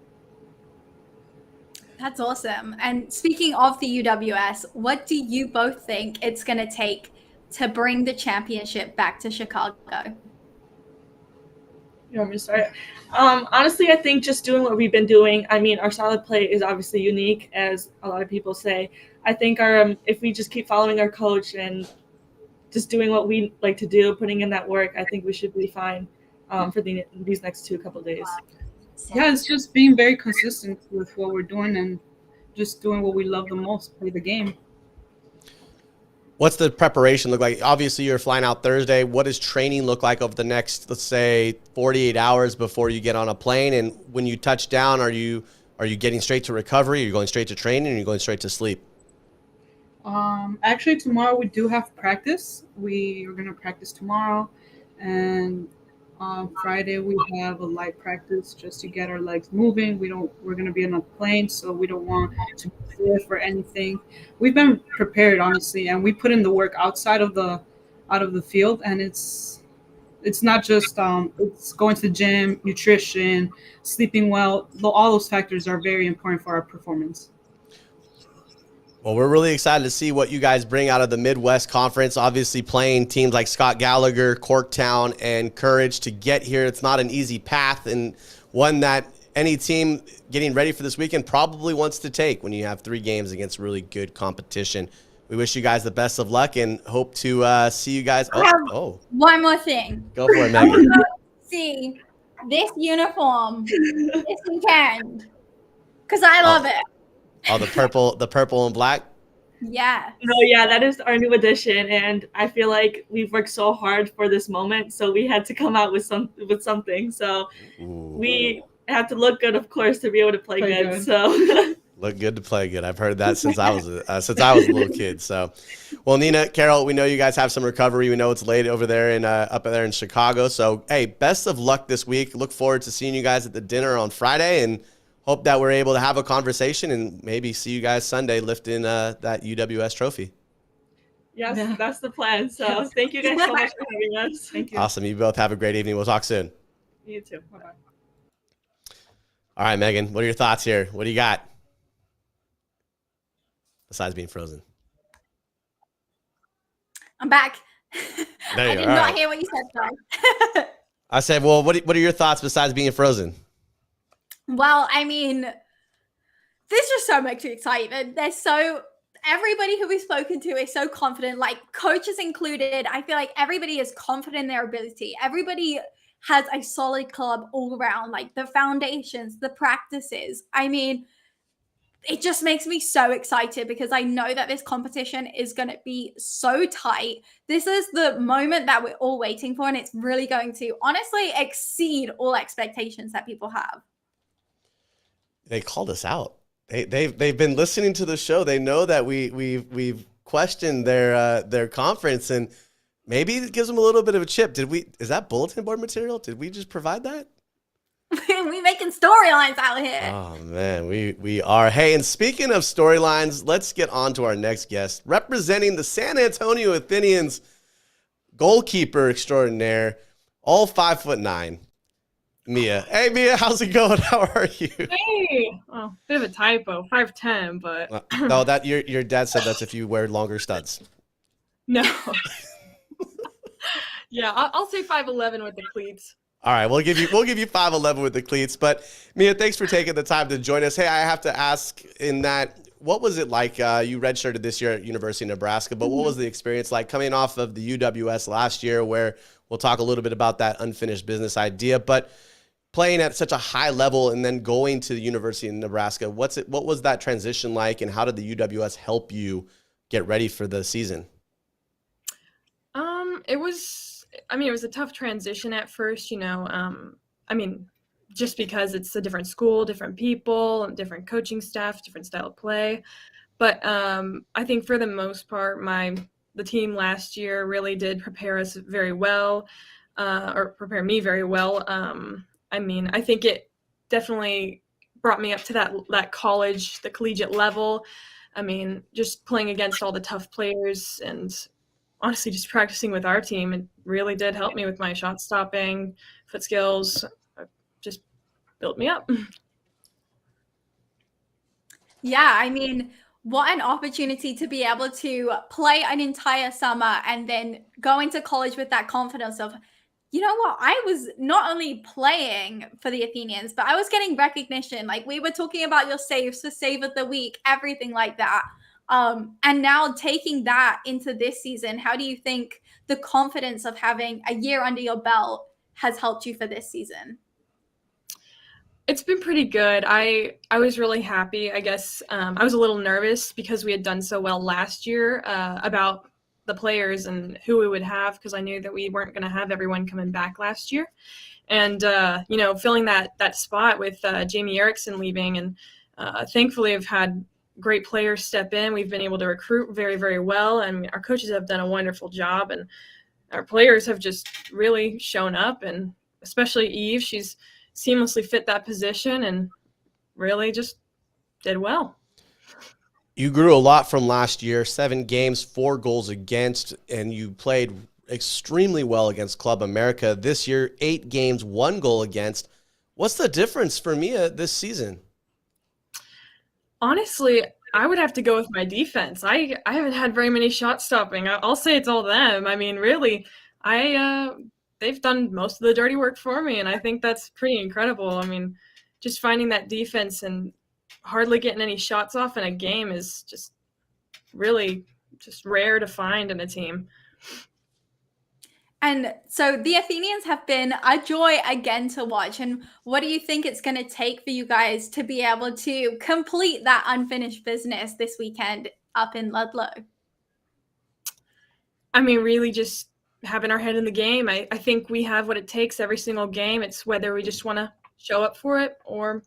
That's awesome. And speaking of the UWS, what do you both think it's going to take to bring the championship back to Chicago? You want me to start? Honestly, I think just doing what we've been doing. I mean, our style of play is obviously unique, as a lot of people say. I think if we just keep following our coach and just doing what we like to do, putting in that work, I think we should be fine for these next couple days. Yeah, it's just being very consistent with what we're doing and just doing what we love the most, play the game. What's the preparation look like? Obviously, you're flying out Thursday. What does training look like over the next, let's say, 48 hours before you get on a plane? And when you touch down, are you getting straight to recovery? Are you going straight to training? Or are you going straight to sleep? Actually, tomorrow we do have practice. We are going to practice tomorrow. And on Friday, we have a light practice just to get our legs moving. We're going to be on a plane, so we don't want to be stiff or anything. We've been prepared, honestly, and we put in the work outside of the field, and it's not just it's going to the gym, nutrition, sleeping well. All those factors are very important for our performance. Well, we're really excited to see what you guys bring out of the Midwest Conference. Obviously, playing teams like Scott Gallagher, Corktown, and Courage to get here. It's not an easy path, and one that any team getting ready for this weekend probably wants to take when you have 3 games against really good competition. We wish you guys the best of luck and hope to see you guys. One more thing. Go for it, I Megan. want to see this uniform this weekend because I love it. Oh, the purple and black. Yeah. Oh yeah, that is our new addition, and I feel like we've worked so hard for this moment, so we had to come out with something. So we have to look good, of course, to be able to play good. So look good to play good. I've heard that since I was a little kid. So, well, Nina, Carol, we know you guys have some recovery. We know it's late over there in up there in Chicago. So, hey, best of luck this week. Look forward to seeing you guys at the dinner on Friday, and hope that we're able to have a conversation and maybe see you guys Sunday lifting that UWS trophy. Yes, that's the plan. So thank you guys so much for having us. Thank you. Awesome. You both have a great evening. We'll talk soon. You too. Bye-bye. All right, Megan, what are your thoughts here? What do you got? Besides being frozen. I'm back. There you I did are. not hear what you said, guys. I said, well, what are your thoughts besides being frozen? Well, I mean, there's just so much excitement. Everybody who we've spoken to is so confident, like coaches included. I feel like everybody is confident in their ability. Everybody has a solid club all around, like the foundations, the practices. I mean, it just makes me so excited because I know that this competition is going to be so tight. This is the moment that we're all waiting for, and it's really going to honestly exceed all expectations that people have. They called us out. They've been listening to the show. They know that we've questioned their conference, and maybe it gives them a little bit of a chip. Is that bulletin board material? Did we just provide that? We making storylines out here. Oh man, we are. Hey, and speaking of storylines, let's get on to our next guest. Representing the San Antonio Athenians, goalkeeper extraordinaire, all 5'9". Mia. Hey, Mia, how's it going? How are you? Hey, well, bit of a typo, 5'10", but No, that your dad said that's if you wear longer studs. no. Yeah, I'll say 5'11" with the cleats. All right, we'll give you 5'11" with the cleats. But Mia, thanks for taking the time to join us. Hey, I have to ask, in that, what was it like? You redshirted this year at University of Nebraska, but what was the experience like coming off of the UWS last year, where we'll talk a little bit about that unfinished business idea, but playing at such a high level and then going to the University of Nebraska, what was that transition like, and how did the UWS help you get ready for the season? It was a tough transition at first, just because it's a different school, different people, different coaching staff, different style of play. But I think for the most part, the team last year really did prepare us very well, or prepare me very well. I think it definitely brought me up to that college, the collegiate level. Just playing against all the tough players and honestly just practicing with our team, it really did help me with my shot stopping, foot skills, just built me up. Yeah, what an opportunity to be able to play an entire summer and then go into college with that confidence of, you know what, I was not only playing for the Athenians, but I was getting recognition. Like, we were talking about your saves for save of the week, everything like that. And now taking that into this season, how do you think the confidence of having a year under your belt has helped you for this season? It's been pretty good. I was really happy. I guess I was a little nervous because we had done so well last year about the players and who we would have, because I knew that we weren't going to have everyone coming back last year. And, filling that spot with Jamie Erickson leaving. And thankfully I've had great players step in. We've been able to recruit very, very well. And our coaches have done a wonderful job. And our players have just really shown up. And especially Eve, she's seamlessly fit that position and really just did well. You grew a lot from last year, 7 games, 4 goals against, and you played extremely well against Club America. This year, 8 games, 1 goal against. What's the difference for Mia this season? Honestly, I would have to go with my defense. I haven't had very many shot stopping. I'll say it's all them. I mean, really, they've done most of the dirty work for me, and I think that's pretty incredible. I mean, just finding that defense and hardly getting any shots off in a game is just really just rare to find in a team. And so the Athenians have been a joy again to watch. And what do you think it's going to take for you guys to be able to complete that unfinished business this weekend up in Ludlow? I mean, really just having our head in the game. I think we have what it takes every single game. It's whether we just want to show up for it or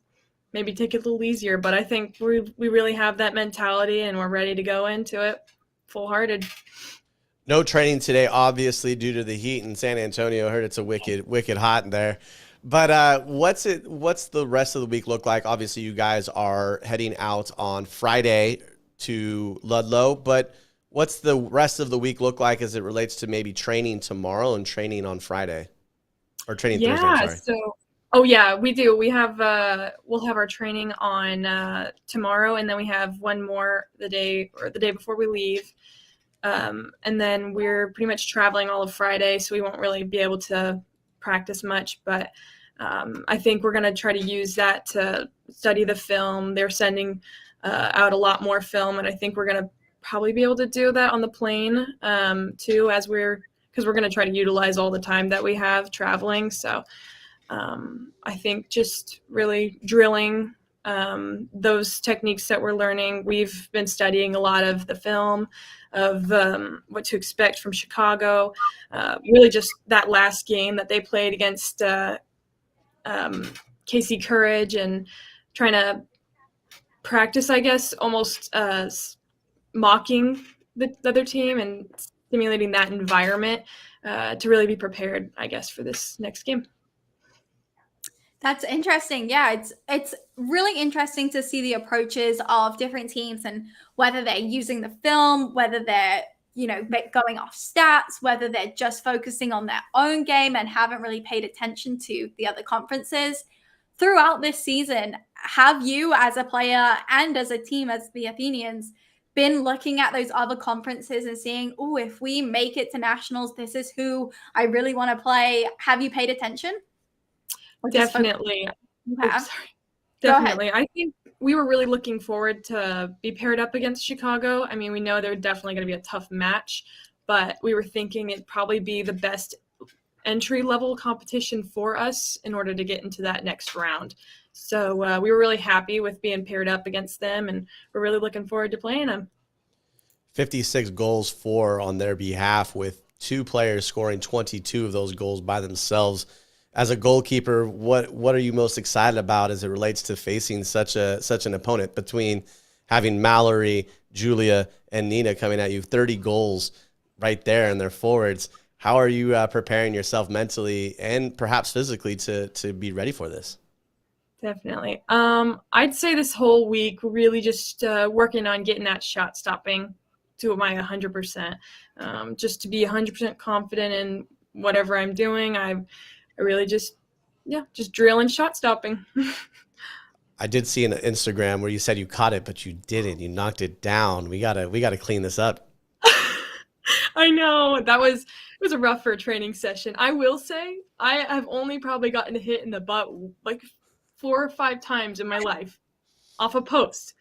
maybe take it a little easier. But I think we really have that mentality and we're ready to go into it full-hearted. No training today, obviously, due to the heat in San Antonio. I heard it's a wicked hot in there. But what's the rest of the week look like? Obviously, you guys are heading out on Friday to Ludlow, but what's the rest of the week look like as it relates to maybe training tomorrow and training on Friday? Or training Thursday, I'm sorry. We do. We have we'll have our training on tomorrow, and then we have one more the day before we leave. And then we're pretty much traveling all of Friday, so we won't really be able to practice much. But I think we're going to try to use that to study the film. They're sending out a lot more film, and I think we're going to probably be able to do that on the plane too, because we're going to try to utilize all the time that we have traveling. So I think just really drilling those techniques that we're learning. We've been studying a lot of the film of what to expect from Chicago. Really just that last game that they played against KC Courage and trying to practice, I guess, almost mocking the other team and simulating that environment to really be prepared, I guess, for this next game. That's interesting. Yeah, it's really interesting to see the approaches of different teams and whether they're using the film, whether they're, going off stats, whether they're just focusing on their own game and haven't really paid attention to the other conferences. Throughout this season, have you as a player and as a team, as the Athenians, been looking at those other conferences and seeing, oh, if we make it to nationals, this is who I really want to play? Have you paid attention? Definitely. Definitely. I think we were really looking forward to be paired up against Chicago. I mean, we know they're definitely going to be a tough match, but we were thinking it'd probably be the best entry-level competition for us in order to get into that next round. So we were really happy with being paired up against them, and we're really looking forward to playing them. 56 goals for on their behalf, with two players scoring 22 of those goals by themselves. As a goalkeeper, what are you most excited about as it relates to facing such an opponent, between having Mallory, Julia, and Nina coming at you? 30 goals right there in their forwards. How are you preparing yourself mentally and perhaps physically to be ready for this? Definitely. I'd say this whole week, really just working on getting that shot stopping to my 100%, just to be 100% confident in whatever I'm doing. I really just drilling shot stopping. I did see an Instagram where you said you caught it, but you didn't. You knocked it down. We gotta clean this up. I know it was a rougher training session. I will say I have only probably gotten hit in the butt like 4 or 5 times in my life off a post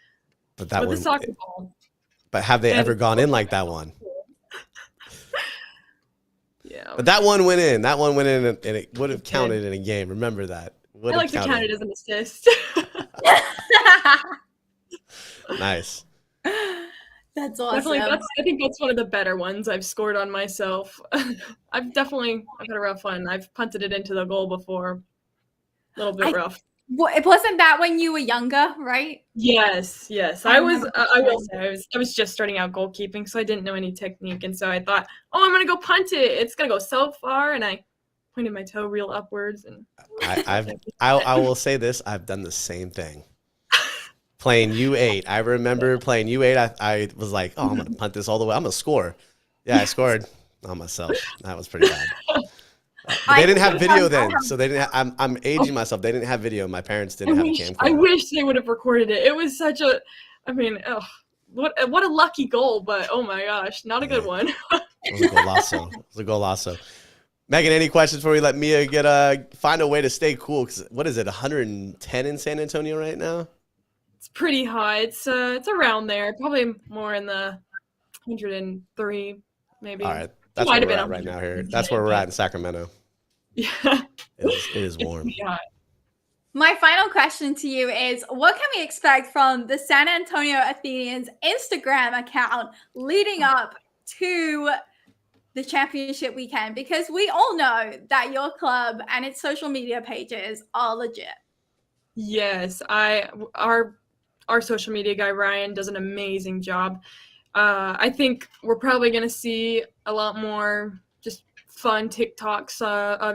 But that with one, a soccer ball. But have they ever gone in like that one? Yeah. But that one went in. That one went in, and it would have counted in a game. Remember that. I like to count it as an assist. Nice. That's awesome. Definitely, I think that's one of the better ones I've scored on myself. I've had a rough one. I've punted it into the goal before. A little bit rough. Wasn't that when you were younger, right? Yes. I will say I was just starting out goalkeeping, so I didn't know any technique, and so I thought, I'm gonna go punt it. It's gonna go so far, and I pointed my toe real upwards. And I will say this: I've done the same thing. Playing U8, I remember playing U8. I was like, I'm gonna punt this all the way. I'm gonna score. Yeah, I scored on myself. That was pretty bad. But they didn't have video then, so they didn't. I'm aging myself. They didn't have video. My parents didn't have a camcorder. I wish they would have recorded it. It was such a. I mean, ugh, what a lucky goal, but oh my gosh, not a good one. It was a golazo. It was a golazo. Megan, any questions before we let Mia find a way to stay cool? Because what is it, 110 in San Antonio right now? It's pretty hot. It's around there, probably more in the 103, maybe. All right, that's where we're at right now here. That's where we're at in Sacramento. Yeah, it is warm. Yeah. My final question to you is, what can we expect from the San Antonio Athenians Instagram account leading up to the championship weekend? Because we all know that your club and its social media pages are legit. Yes, our social media guy Ryan does an amazing job. I think we're probably going to see a lot more just fun TikToks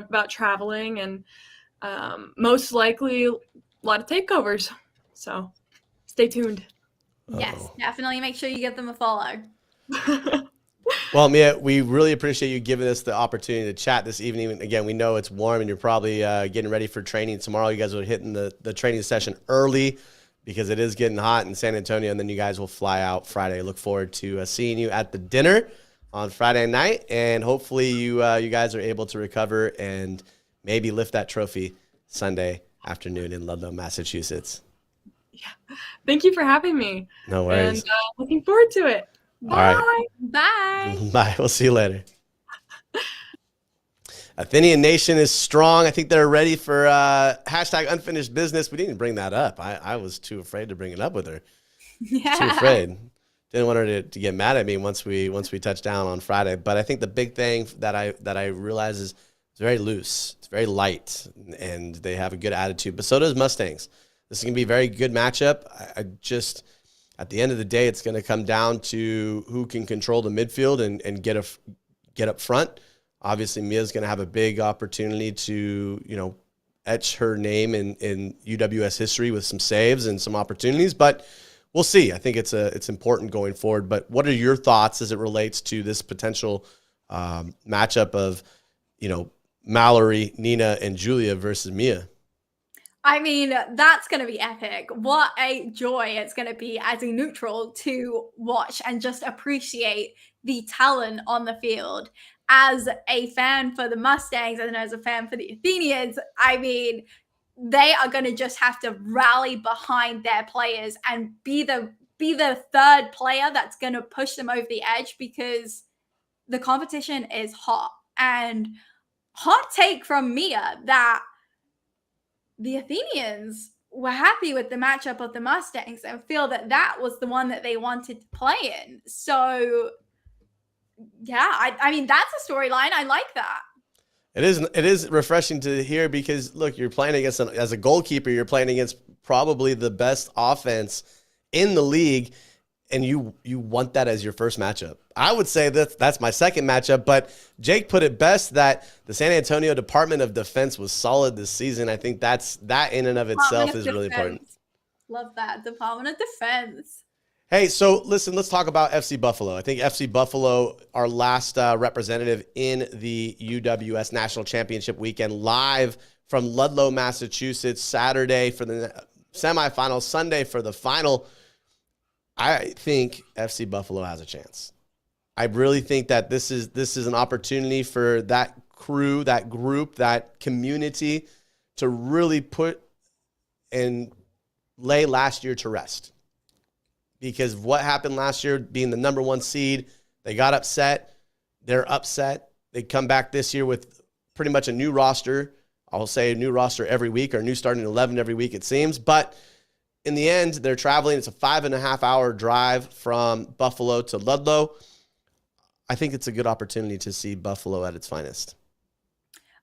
about traveling, and most likely a lot of takeovers. So stay tuned. Yes, definitely make sure you give them a follow. Well, Mia, we really appreciate you giving us the opportunity to chat this evening. Again, we know it's warm and you're probably getting ready for training tomorrow. You guys are hitting the training session early because it is getting hot in San Antonio, and then you guys will fly out Friday. Look forward to seeing you at the dinner on Friday night, and hopefully you guys are able to recover and maybe lift that trophy Sunday afternoon in Ludlow, Massachusetts. Yeah. Thank you for having me. No worries. And looking forward to it. Bye. All right. Bye. Bye. We'll see you later. Athenian Nation is strong. I think they're ready for hashtag unfinished business. We didn't bring that up. I was too afraid to bring it up with her. Yeah. Too afraid. Didn't want her to get mad at me once we touch down on Friday. But I think the big thing that I realize is it's very loose. It's very light, and they have a good attitude. But so does Mustangs. This is going to be a very good matchup. I just, at the end of the day, it's going to come down to who can control the midfield and get up front. Obviously, Mia's going to have a big opportunity to, etch her name in UWS history with some saves and some opportunities. But we'll see. I think it's important going forward. But what are your thoughts as it relates to this potential matchup of, Mallory, Nina, and Julia versus Mia? I mean, that's going to be epic. What a joy it's going to be as a neutral to watch and just appreciate the talent on the field. As a fan for the Mustangs and as a fan for the Athenians, I mean, they are going to just have to rally behind their players and be the third player that's going to push them over the edge, because the competition is hot. And hot take from Mia that the Athenians were happy with the matchup of the Mustangs and feel that was the one that they wanted to play in. So, yeah, I mean, that's a storyline. I like that. It is refreshing to hear because, look, you're playing against, as a goalkeeper, you're playing against probably the best offense in the league, and you want that as your first matchup. I would say that's my second matchup, but Jake put it best that the San Antonio Department of Defense was solid this season. I think that in and of itself is really important. Love that. Department of Defense. Hey, so listen, let's talk about FC Buffalo. I think FC Buffalo, our last representative in the UWS National Championship weekend, live from Ludlow, Massachusetts, Saturday for the semifinal, Sunday for the final. I think FC Buffalo has a chance. I really think that this is an opportunity for that crew, that group, that community to really put and lay last year to rest. Because what happened last year, being the number one seed, they got upset. They're upset. They come back this year with pretty much a new roster. I'll say a new roster every week, or a new starting 11 every week, it seems. But in the end, they're traveling. It's a 5.5-hour drive from Buffalo to Ludlow. I think it's a good opportunity to see Buffalo at its finest.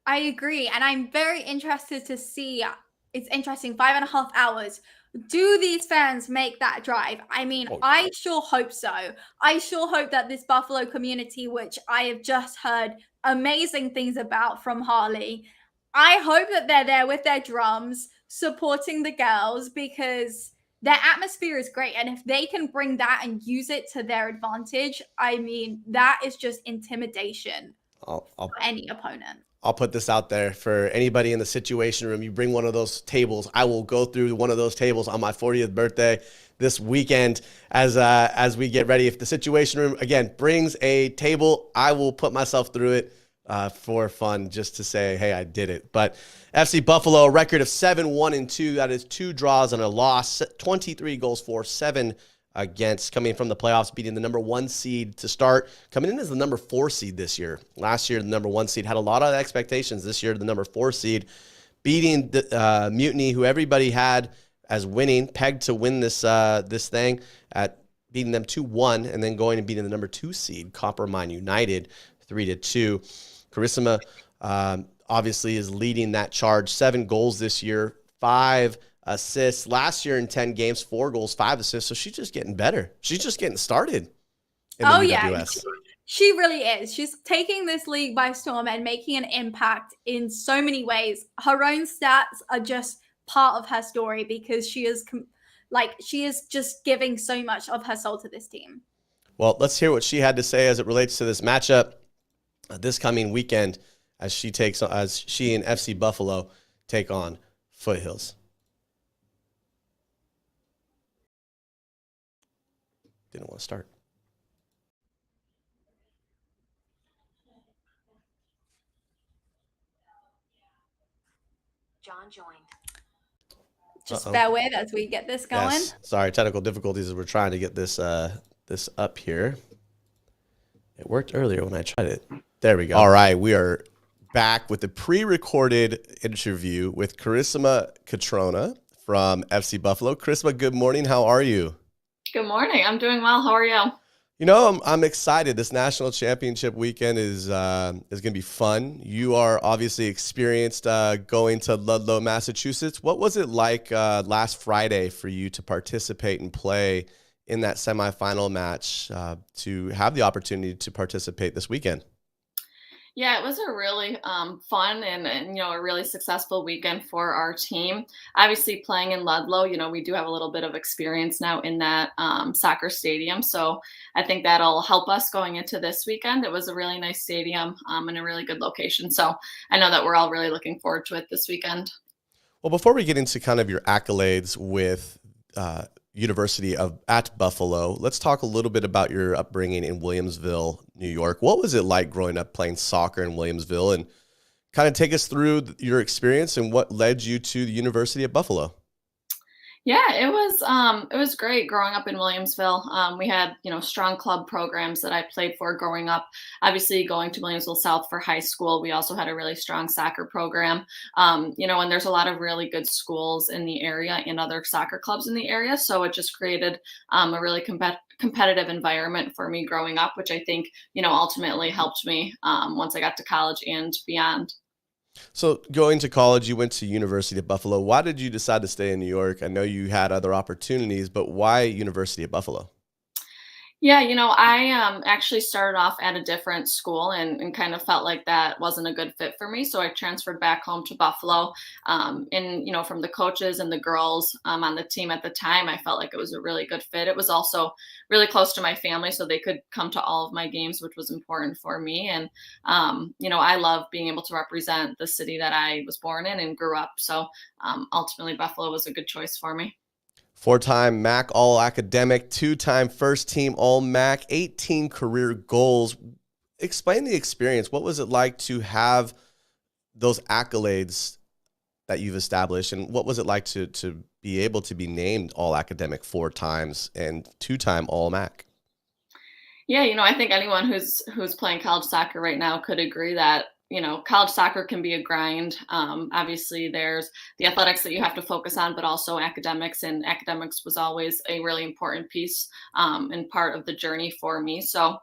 I agree. And I'm very interested to see. It's interesting, 5.5 hours. Do these fans make that drive? I mean, I sure hope so. I sure hope that this Buffalo community, which I have just heard amazing things about from Harley, I hope that they're there with their drums, supporting the girls, because their atmosphere is great. And if they can bring that and use it to their advantage, I mean, that is just intimidation I'll any opponent. I'll put this out there for anybody in the Situation Room. You bring one of those tables. I will go through one of those tables on my 40th birthday this weekend as we get ready. If the Situation Room, again, brings a table, I will put myself through it for fun just to say, hey, I did it. But FC Buffalo, a record of 7-1-2. That is 2 draws and a loss, 23 goals for, 7 against, coming from the playoffs, beating the number 1 seed to start, coming in as the number 4 seed this year. Last year, the number 1 seed had a lot of expectations. This year, the number 4 seed, beating the Mutiny, who everybody had as winning, pegged to win this thing, at beating them 2-1, and then going and beating the number 2 seed, Copper Mine United, 3-2. Carissima obviously is leading that charge. 7 goals this year, 5 assists. Last year in 10 games, 4 goals, 5 assists. So she's just getting better. She's just getting started in the UWS. Yeah, she really is. She's taking this league by storm and making an impact in so many ways. Her own stats are just part of her story because she is just giving so much of her soul to this team. Well, let's hear what she had to say as it relates to this matchup this coming weekend as she and FC Buffalo take on Foothills. Didn't want to start. Jon joined. Just bear with as we get this going. Yes. Sorry, technical difficulties as we're trying to get this this up here. It worked earlier when I tried it. There we go. All right, we are back with the pre-recorded interview with Carissima Catrona from FC Buffalo. Carissima, good morning. How are you? Good morning. I'm doing well. How are you? You know, I'm excited. This national championship weekend is going to be fun. You are obviously experienced going to Ludlow, Massachusetts. What was it like last Friday for you to participate and play in that semifinal match, to have the opportunity to participate this weekend? Yeah, it was a really fun and a really successful weekend for our team. Obviously, playing in Ludlow, we do have a little bit of experience now in that soccer stadium. So I think that'll help us going into this weekend. It was a really nice stadium and a really good location. So I know that we're all really looking forward to it this weekend. Well, before we get into kind of your accolades with University at Buffalo, let's talk a little bit about your upbringing in Williamsville, New York. What was it like growing up playing soccer in Williamsville, and kind of take us through your experience and what led you to the University at Buffalo? Yeah, it was great growing up in Williamsville. We had, strong club programs that I played for growing up. Obviously, going to Williamsville South for high school, we also had a really strong soccer program. And there's a lot of really good schools in the area and other soccer clubs in the area. So it just created a really competitive environment for me growing up, which I think, ultimately helped me once I got to college and beyond. So going to college, you went to University of Buffalo. Why did you decide to stay in New York? I know you had other opportunities, but why University of Buffalo? Yeah, I actually started off at a different school and kind of felt like that wasn't a good fit for me. So I transferred back home to Buffalo. And, from the coaches and the girls on the team at the time, I felt like it was a really good fit. It was also really close to my family, so they could come to all of my games, which was important for me. And, I love being able to represent the city that I was born in and grew up. So ultimately, Buffalo was a good choice for me. 4-time MAC All-Academic, 2-time first-team All-MAC, 18 career goals. Explain the experience. What was it like to have those accolades that you've established, and what was it like to be able to be named All-Academic 4 times and 2-time All-MAC? Yeah, I think anyone who's playing college soccer right now could agree that college soccer can be a grind. Obviously, there's the athletics that you have to focus on, but also academics. And academics was always a really important piece and part of the journey for me. So,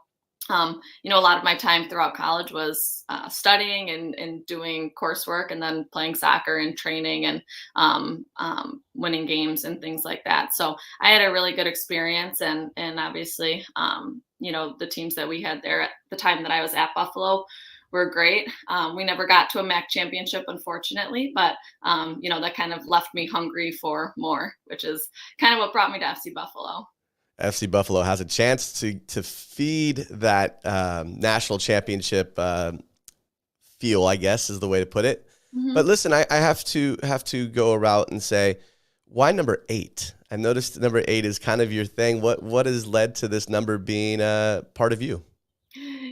a lot of my time throughout college was studying and doing coursework, and then playing soccer and training and winning games and things like that. So I had a really good experience, and obviously, the teams that we had there at the time that I was at Buffalo were great. We never got to a MAC championship, unfortunately, but, that kind of left me hungry for more, which is kind of what brought me to FC Buffalo. FC Buffalo has a chance to feed that national championship feel, I guess is the way to put it. Mhm. But listen, I have to go a route and say, why number 8? I noticed number 8 is kind of your thing. What has led to this number being part of you?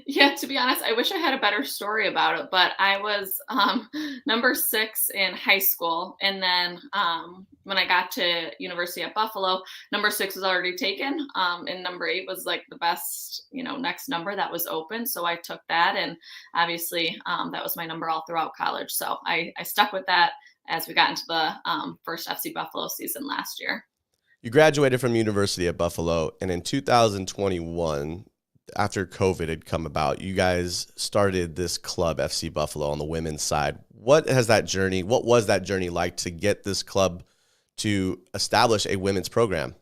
Yeah, to be honest, I wish I had a better story about it, but I was number 6 in high school. And then when I got to University at Buffalo, number 6 was already taken. And number 8 was like the best, next number that was open. So I took that. And obviously that was my number all throughout college. So I stuck with that as we got into the first FC Buffalo season last year. You graduated from University at Buffalo, and in 2021, after COVID had come about, you guys started this club, FC Buffalo, on the women's side. What was that journey like to get this club to establish a women's program?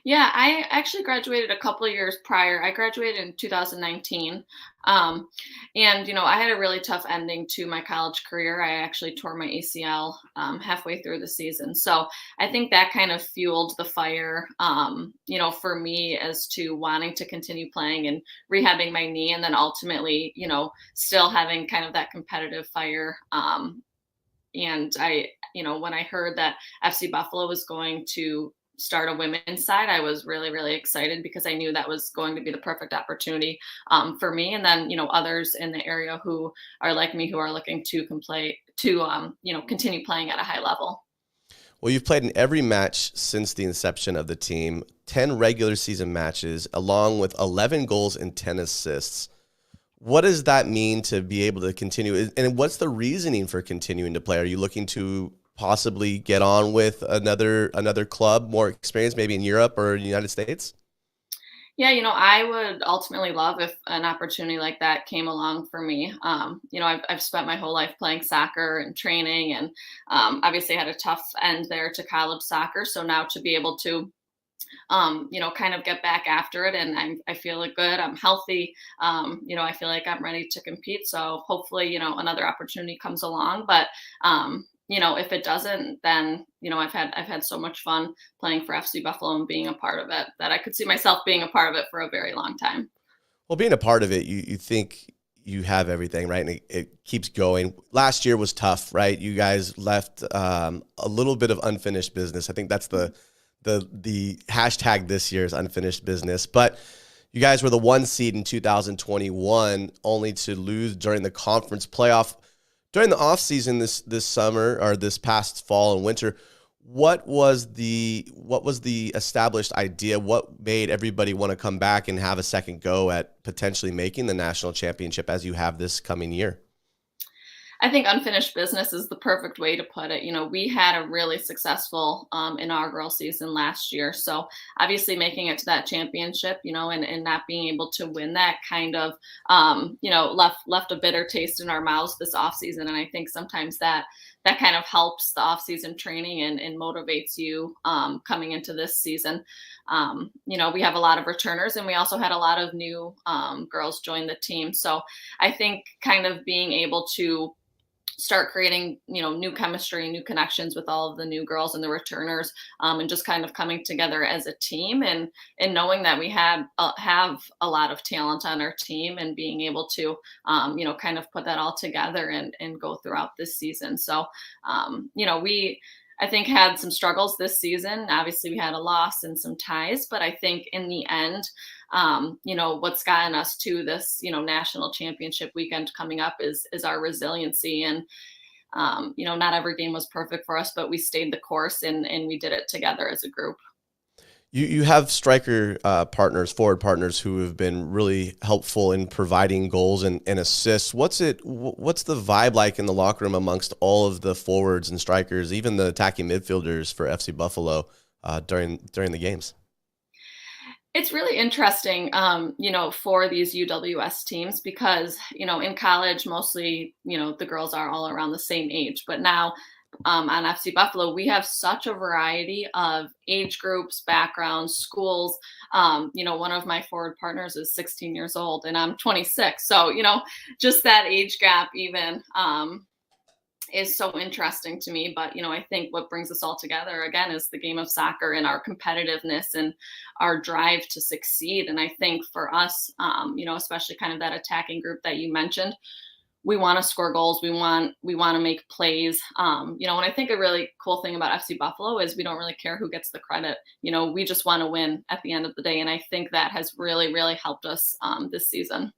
Yeah, I actually graduated a couple of years prior. I graduated in 2019. And, I had a really tough ending to my college career. I actually tore my ACL halfway through the season. So I think that kind of fueled the fire, for me as to wanting to continue playing and rehabbing my knee. And then ultimately, still having kind of that competitive fire. And I, when I heard that FC Buffalo was going to start a women's side, I was really, really excited because I knew that was going to be the perfect opportunity for me. And then, others in the area who are like me, who are looking to continue playing at a high level. Well, you've played in every match since the inception of the team, 10 regular season matches, along with 11 goals and 10 assists. What does that mean to be able to continue? And what's the reasoning for continuing to play? Are you looking to possibly get on with another club, more experience, maybe in Europe or the United States? Yeah, I would ultimately love if an opportunity like that came along for me. I've spent my whole life playing soccer and training, and obviously had a tough end there to college soccer. So now to be able to kind of get back after it, and I feel good. I'm healthy. I feel like I'm ready to compete. So hopefully, another opportunity comes along. But if it doesn't, then I've had so much fun playing for FC Buffalo and being a part of it that I could see myself being a part of it for a very long time. Well, being a part of it, you think you have everything, right? And it keeps going. Last year was tough, right? You guys left a little bit of unfinished business. I think that's the hashtag this year's unfinished business. But you guys were the 1 seed in 2021, only to lose during the conference playoff. During the offseason this summer, or this past fall and winter, what was the established idea? What made everybody want to come back and have a second go at potentially making the national championship as you have this coming year? I think unfinished business is the perfect way to put it. We had a really successful inaugural season last year. So obviously making it to that championship, and not being able to win that kind of, left a bitter taste in our mouths this offseason. And I think sometimes that kind of helps the offseason training and motivates you coming into this season. We have a lot of returners, and we also had a lot of new girls join the team. So I think kind of being able to start creating, new chemistry, new connections with all of the new girls and the returners, and just kind of coming together as a team, and knowing that we have a lot of talent on our team, and being able to, kind of put that all together and go throughout this season. So, we, I think, had some struggles this season. Obviously, we had a loss and some ties, but I think in the end, what's gotten us to this, national championship weekend coming up is our resiliency. And, not every game was perfect for us, but we stayed the course and we did it together as a group. You have striker forward partners who have been really helpful in providing goals and assists. What's the vibe like in the locker room amongst all of the forwards and strikers, even the attacking midfielders for FC Buffalo during the games? It's really interesting, for these UWS teams because, in college, mostly, the girls are all around the same age. But now on FC Buffalo, we have such a variety of age groups, backgrounds, schools. One of my forward partners is 16 years old and I'm 26. So, just that age gap even. is so interesting to me. But, I think what brings us all together again is the game of soccer and our competitiveness and our drive to succeed. And I think for us, especially kind of that attacking group that you mentioned, we want to score goals. We want to make plays. And I think a really cool thing about FC Buffalo is we don't really care who gets the credit. We just want to win at the end of the day. And I think that has really, really helped us this season.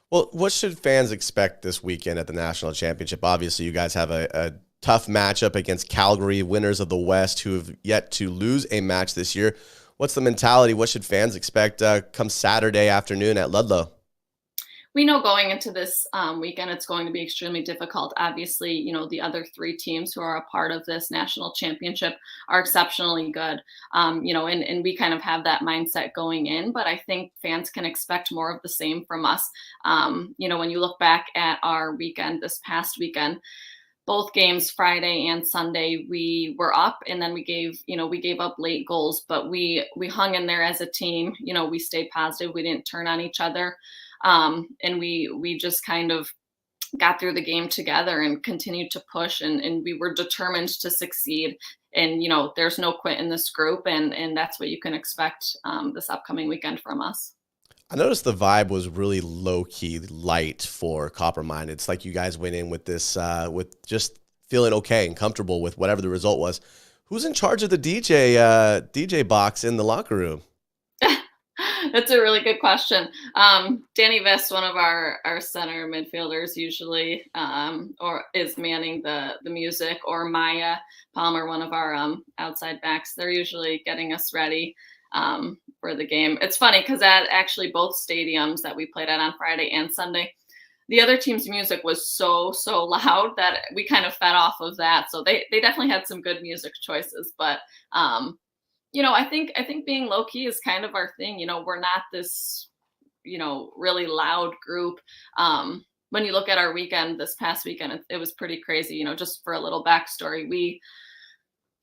Well, what should fans expect this weekend at the National Championship? Obviously, you guys have a tough matchup against Calgary, winners of the West, who have yet to lose a match this year. What's the mentality? What should fans expect come Saturday afternoon at Ludlow? We know going into this weekend, it's going to be extremely difficult. Obviously, the other 3 teams who are a part of this national championship are exceptionally good, and we kind of have that mindset going in. But I think fans can expect more of the same from us. When you look back at our weekend, this past weekend, both games, Friday and Sunday, we were up, and then we gave up late goals, but we hung in there as a team. We stayed positive. We didn't turn on each other. And we just kind of got through the game together and continued to push, and we were determined to succeed. And, there's no quit in this group, and that's what you can expect this upcoming weekend from us. I noticed the vibe was really low-key light for Coppermine. It's like you guys went in with this, with just feeling okay and comfortable with whatever the result was. Who's in charge of the DJ box in the locker room? That's a really good question. Danny Vest, one of our center midfielders, usually or is manning the music, or Maya Palmer, one of our outside backs. They're usually getting us ready for the game. It's funny because at actually both stadiums that we played at on Friday and Sunday, the other team's music was so loud that we kind of fed off of that. So they definitely had some good music choices, but I think being low key is kind of our thing. We're not this, really loud group. When you look at our weekend, this past weekend, it was pretty crazy. Just for a little backstory, we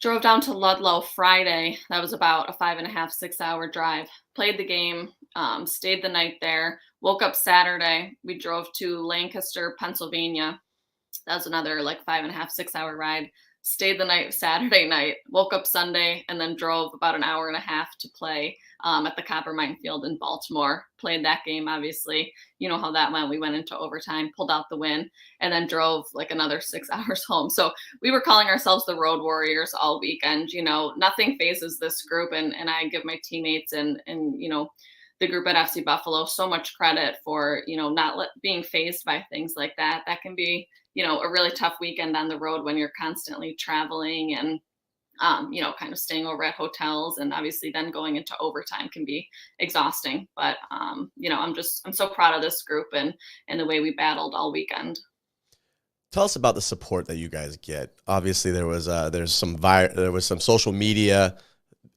drove down to Ludlow Friday. That was about a 5.5, 6 hour drive. Played the game, stayed the night there. Woke up Saturday. We drove to Lancaster, Pennsylvania. That was another 5.5, 6 hour ride. Stayed the night Saturday night, woke up Sunday, and then drove about an hour and a half to play at the Coppermine Field in Baltimore. Played that game, obviously. You know how that went. We went into overtime, pulled out the win, and then drove another 6 hours home. So we were calling ourselves the Road Warriors all weekend. Nothing phases this group, and I give my teammates and the group at FC Buffalo so much credit for, not being fazed by things like that. That can be, a really tough weekend on the road when you're constantly traveling and, kind of staying over at hotels, and obviously then going into overtime can be exhausting. But, I'm so proud of this group and the way we battled all weekend. Tell us about the support that you guys get. Obviously there was some social media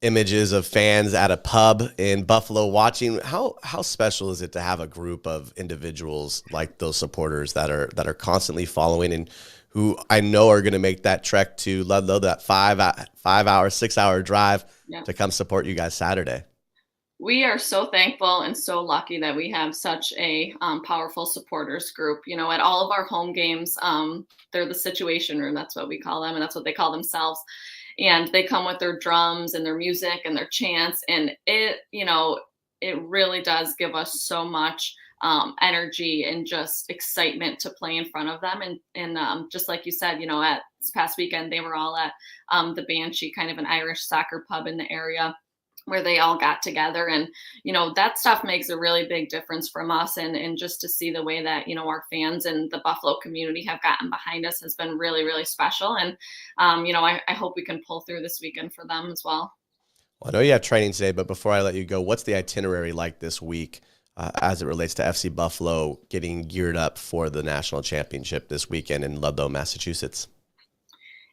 images of fans at a pub in Buffalo watching. How special is it to have a group of individuals like those supporters that are constantly following, and who I know are going to make that trek to Ludlow, that 5-hour, 6 hour drive to come support you guys Saturday? We are so thankful and so lucky that we have such a powerful supporters group. At all of our home games, they're the Situation Room. That's what we call them, and that's what they call themselves. And they come with their drums and their music and their chants. And it really does give us so much energy and just excitement to play in front of them. And just like you said, at this past weekend, they were all at the Banshee, kind of an Irish soccer pub in the area, where they all got together. And, that stuff makes a really big difference from us. And just to see the way that, our fans and the Buffalo community have gotten behind us has been really, really special. And, I hope we can pull through this weekend for them as well. Well, I know you have training today, but before I let you go, what's the itinerary like this week as it relates to FC Buffalo getting geared up for the national championship this weekend in Ludlow, Massachusetts?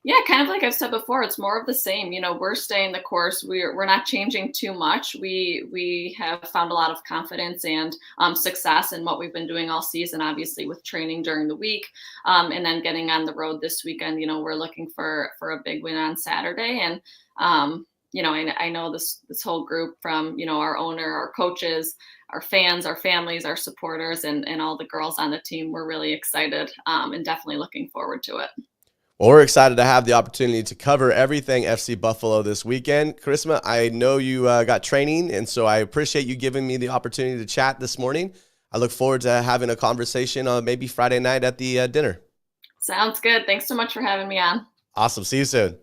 Yeah, kind of like I've said before, it's more of the same. We're staying the course. We're not changing too much. We have found a lot of confidence and success in what we've been doing all season, obviously with training during the week, and then getting on the road this weekend. We're looking for a big win on Saturday. And, I know this whole group from, our owner, our coaches, our fans, our families, our supporters, and all the girls on the team, we're really excited and definitely looking forward to it. Well, we're excited to have the opportunity to cover everything FC Buffalo this weekend. Charisma, I know you got training, and so I appreciate you giving me the opportunity to chat this morning. I look forward to having a conversation maybe Friday night at the dinner. Sounds good. Thanks so much for having me on. Awesome. See you soon.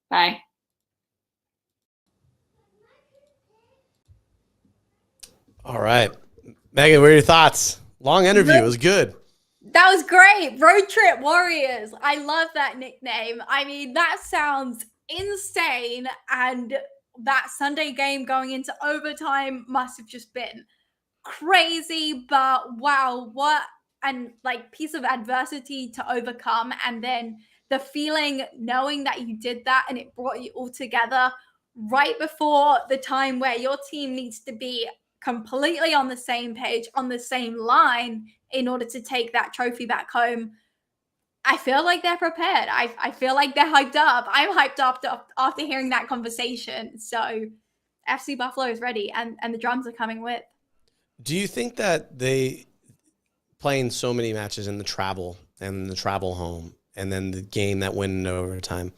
Bye. All right. Megan, what are your thoughts? Long interview. It was good. That was great. Road Trip Warriors. I love that nickname. I mean, that sounds insane. And that Sunday game going into overtime must have just been crazy. But wow, what and like piece of adversity to overcome. And then the feeling knowing that you did that and it brought you all together right before the time where your team needs to be completely on the same page, on the same line in order to take that trophy back home. I feel like they're prepared. I feel like they're hyped up. I'm hyped up after hearing that conversation. So FC Buffalo is ready and the drums are coming with. Do you think that they playing so many matches in the travel home and then the game that went into overtime,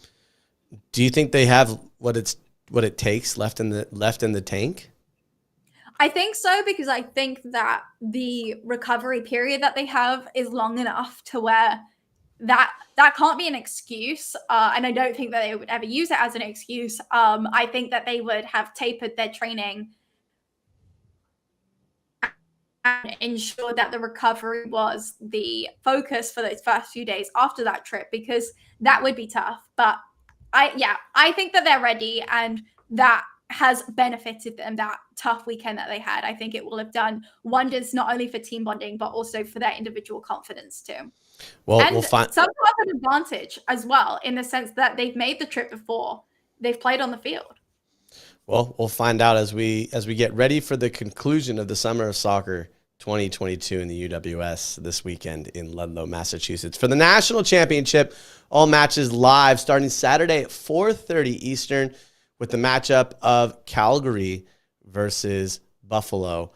do you think they have what it takes left in the tank? I think so, because I think that the recovery period that they have is long enough to where that can't be an excuse. And I don't think that they would ever use it as an excuse. I think that they would have tapered their training and ensure that the recovery was the focus for those first few days after that trip, because that would be tough. But I think that they're ready, and that has benefited them, that tough weekend that they had. I think it will have done wonders not only for team bonding, but also for their individual confidence too. Well, and we'll find some have an advantage as well, in the sense that they've made the trip before. They've played on the field. Well, we'll find out as we get ready for the conclusion of the Summer of Soccer 2022 in the UWS this weekend in Ludlow, Massachusetts. For the national championship, all matches live starting Saturday at 4:30 Eastern, with the matchup of Calgary versus Buffalo,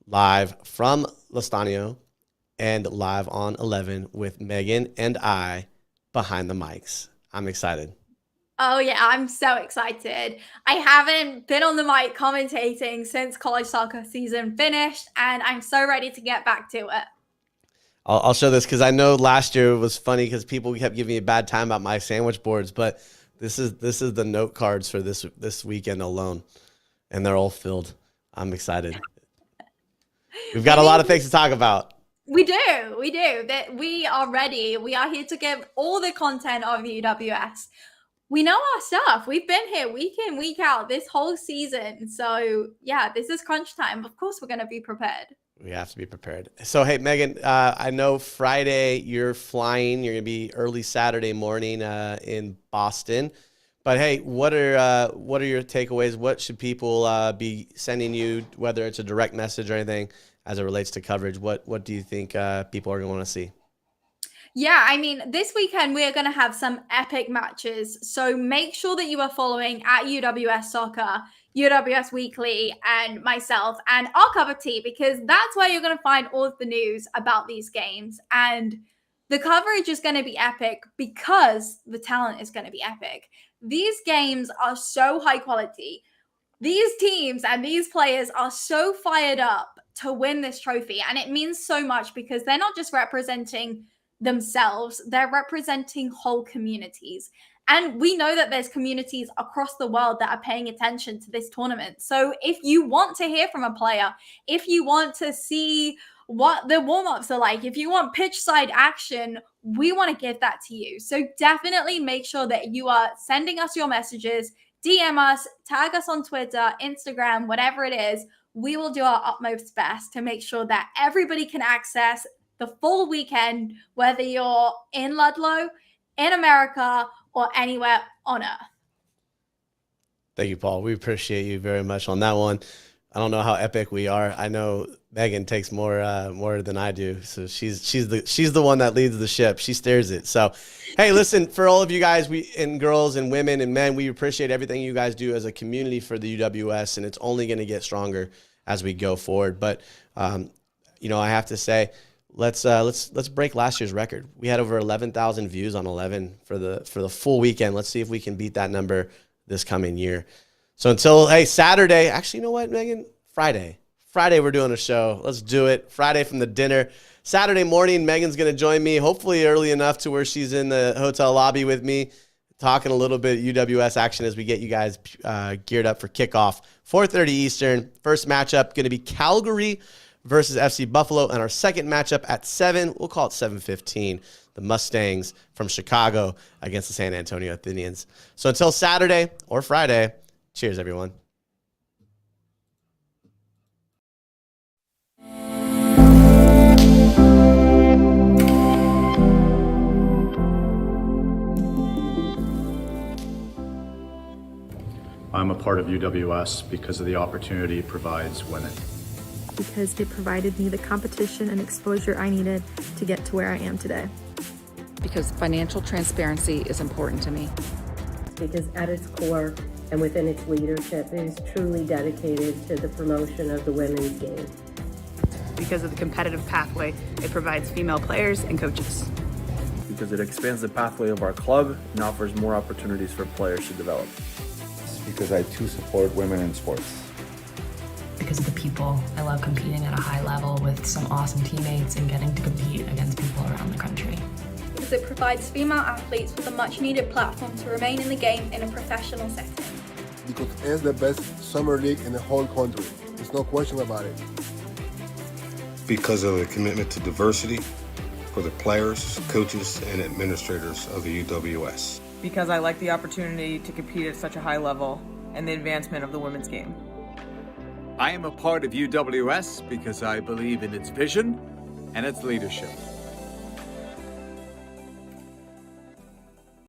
live from L'Estadio and live on 11 with Megan and I behind the mics. I'm excited. Oh yeah, I'm so excited. I haven't been on the mic commentating since college soccer season finished, and I'm so ready to get back to it. I'll show this because I know last year it was funny because people kept giving me a bad time about my sandwich boards, but this is the note cards for this weekend alone, and they're all filled. I'm excited. We've got a lot of things to talk about. We do. That we are ready. We are here to give all the content of the UWS. We know our stuff. We've been here week in, week out this whole season. So yeah, this is crunch time. Of course, we're going to be prepared. We have to be prepared. So, hey, Megan, I know Friday you're flying. You're going to be early Saturday morning in Boston. But, hey, what are your takeaways? What should people be sending you, whether it's a direct message or anything, as it relates to coverage? What do you think people are going to want to see? Yeah, I mean, this weekend we're going to have some epic matches. So make sure that you are following at UWS Soccer, UWS Weekly, and myself and our cup of tea, because that's where you're going to find all of the news about these games. And the coverage is going to be epic because the talent is going to be epic. These games are so high quality. These teams and these players are so fired up to win this trophy. And it means so much because they're not just representing themselves, they're representing whole communities. And we know that there's communities across the world that are paying attention to this tournament. So if you want to hear from a player, if you want to see what the warm-ups are like, if you want pitch side action, we want to give that to you. So definitely make sure that you are sending us your messages, DM us, tag us on Twitter, Instagram, whatever it is. We will do our utmost best to make sure that everybody can access the full weekend, whether you're in Ludlow, in America, or anywhere on Earth. Thank you, Paul. We appreciate you very much on that one. I don't know how epic we are. I know Megan takes more than I do, so she's the one that leads the ship. She steers it. So, hey, listen, for all of you guys, and girls and women and men, we appreciate everything you guys do as a community for the UWS, and it's only going to get stronger as we go forward. But I have to say, let's break last year's record. We had over 11,000 views on 11 for the full weekend. Let's see if we can beat that number this coming year. So until Saturday, actually, you know what, Megan? Friday we're doing a show. Let's do it. Friday from the dinner. Saturday morning, Megan's going to join me, hopefully early enough to where she's in the hotel lobby with me, talking a little bit UWS action as we get you guys geared up for kickoff. 4:30 Eastern. First matchup going to be Calgary versus FC Buffalo, and our second matchup at 7, we'll call it 7:15, the Mustangs from Chicago against the San Antonio Athenians. So until Saturday or Friday, cheers, everyone. I'm a part of UWS because of the opportunity it provides women. Because it provided me the competition and exposure I needed to get to where I am today. Because financial transparency is important to me. Because at its core and within its leadership, it is truly dedicated to the promotion of the women's game. Because of the competitive pathway it provides female players and coaches. Because it expands the pathway of our club and offers more opportunities for players to develop. Because I too support women in sports. Because of the people. I love competing at a high level with some awesome teammates and getting to compete against people around the country. Because it provides female athletes with a much needed platform to remain in the game in a professional setting. Because it's the best summer league in the whole country. There's no question about it. Because of the commitment to diversity for the players, coaches, and administrators of the UWS. Because I like the opportunity to compete at such a high level and the advancement of the women's game. I am a part of UWS because I believe in its vision and its leadership.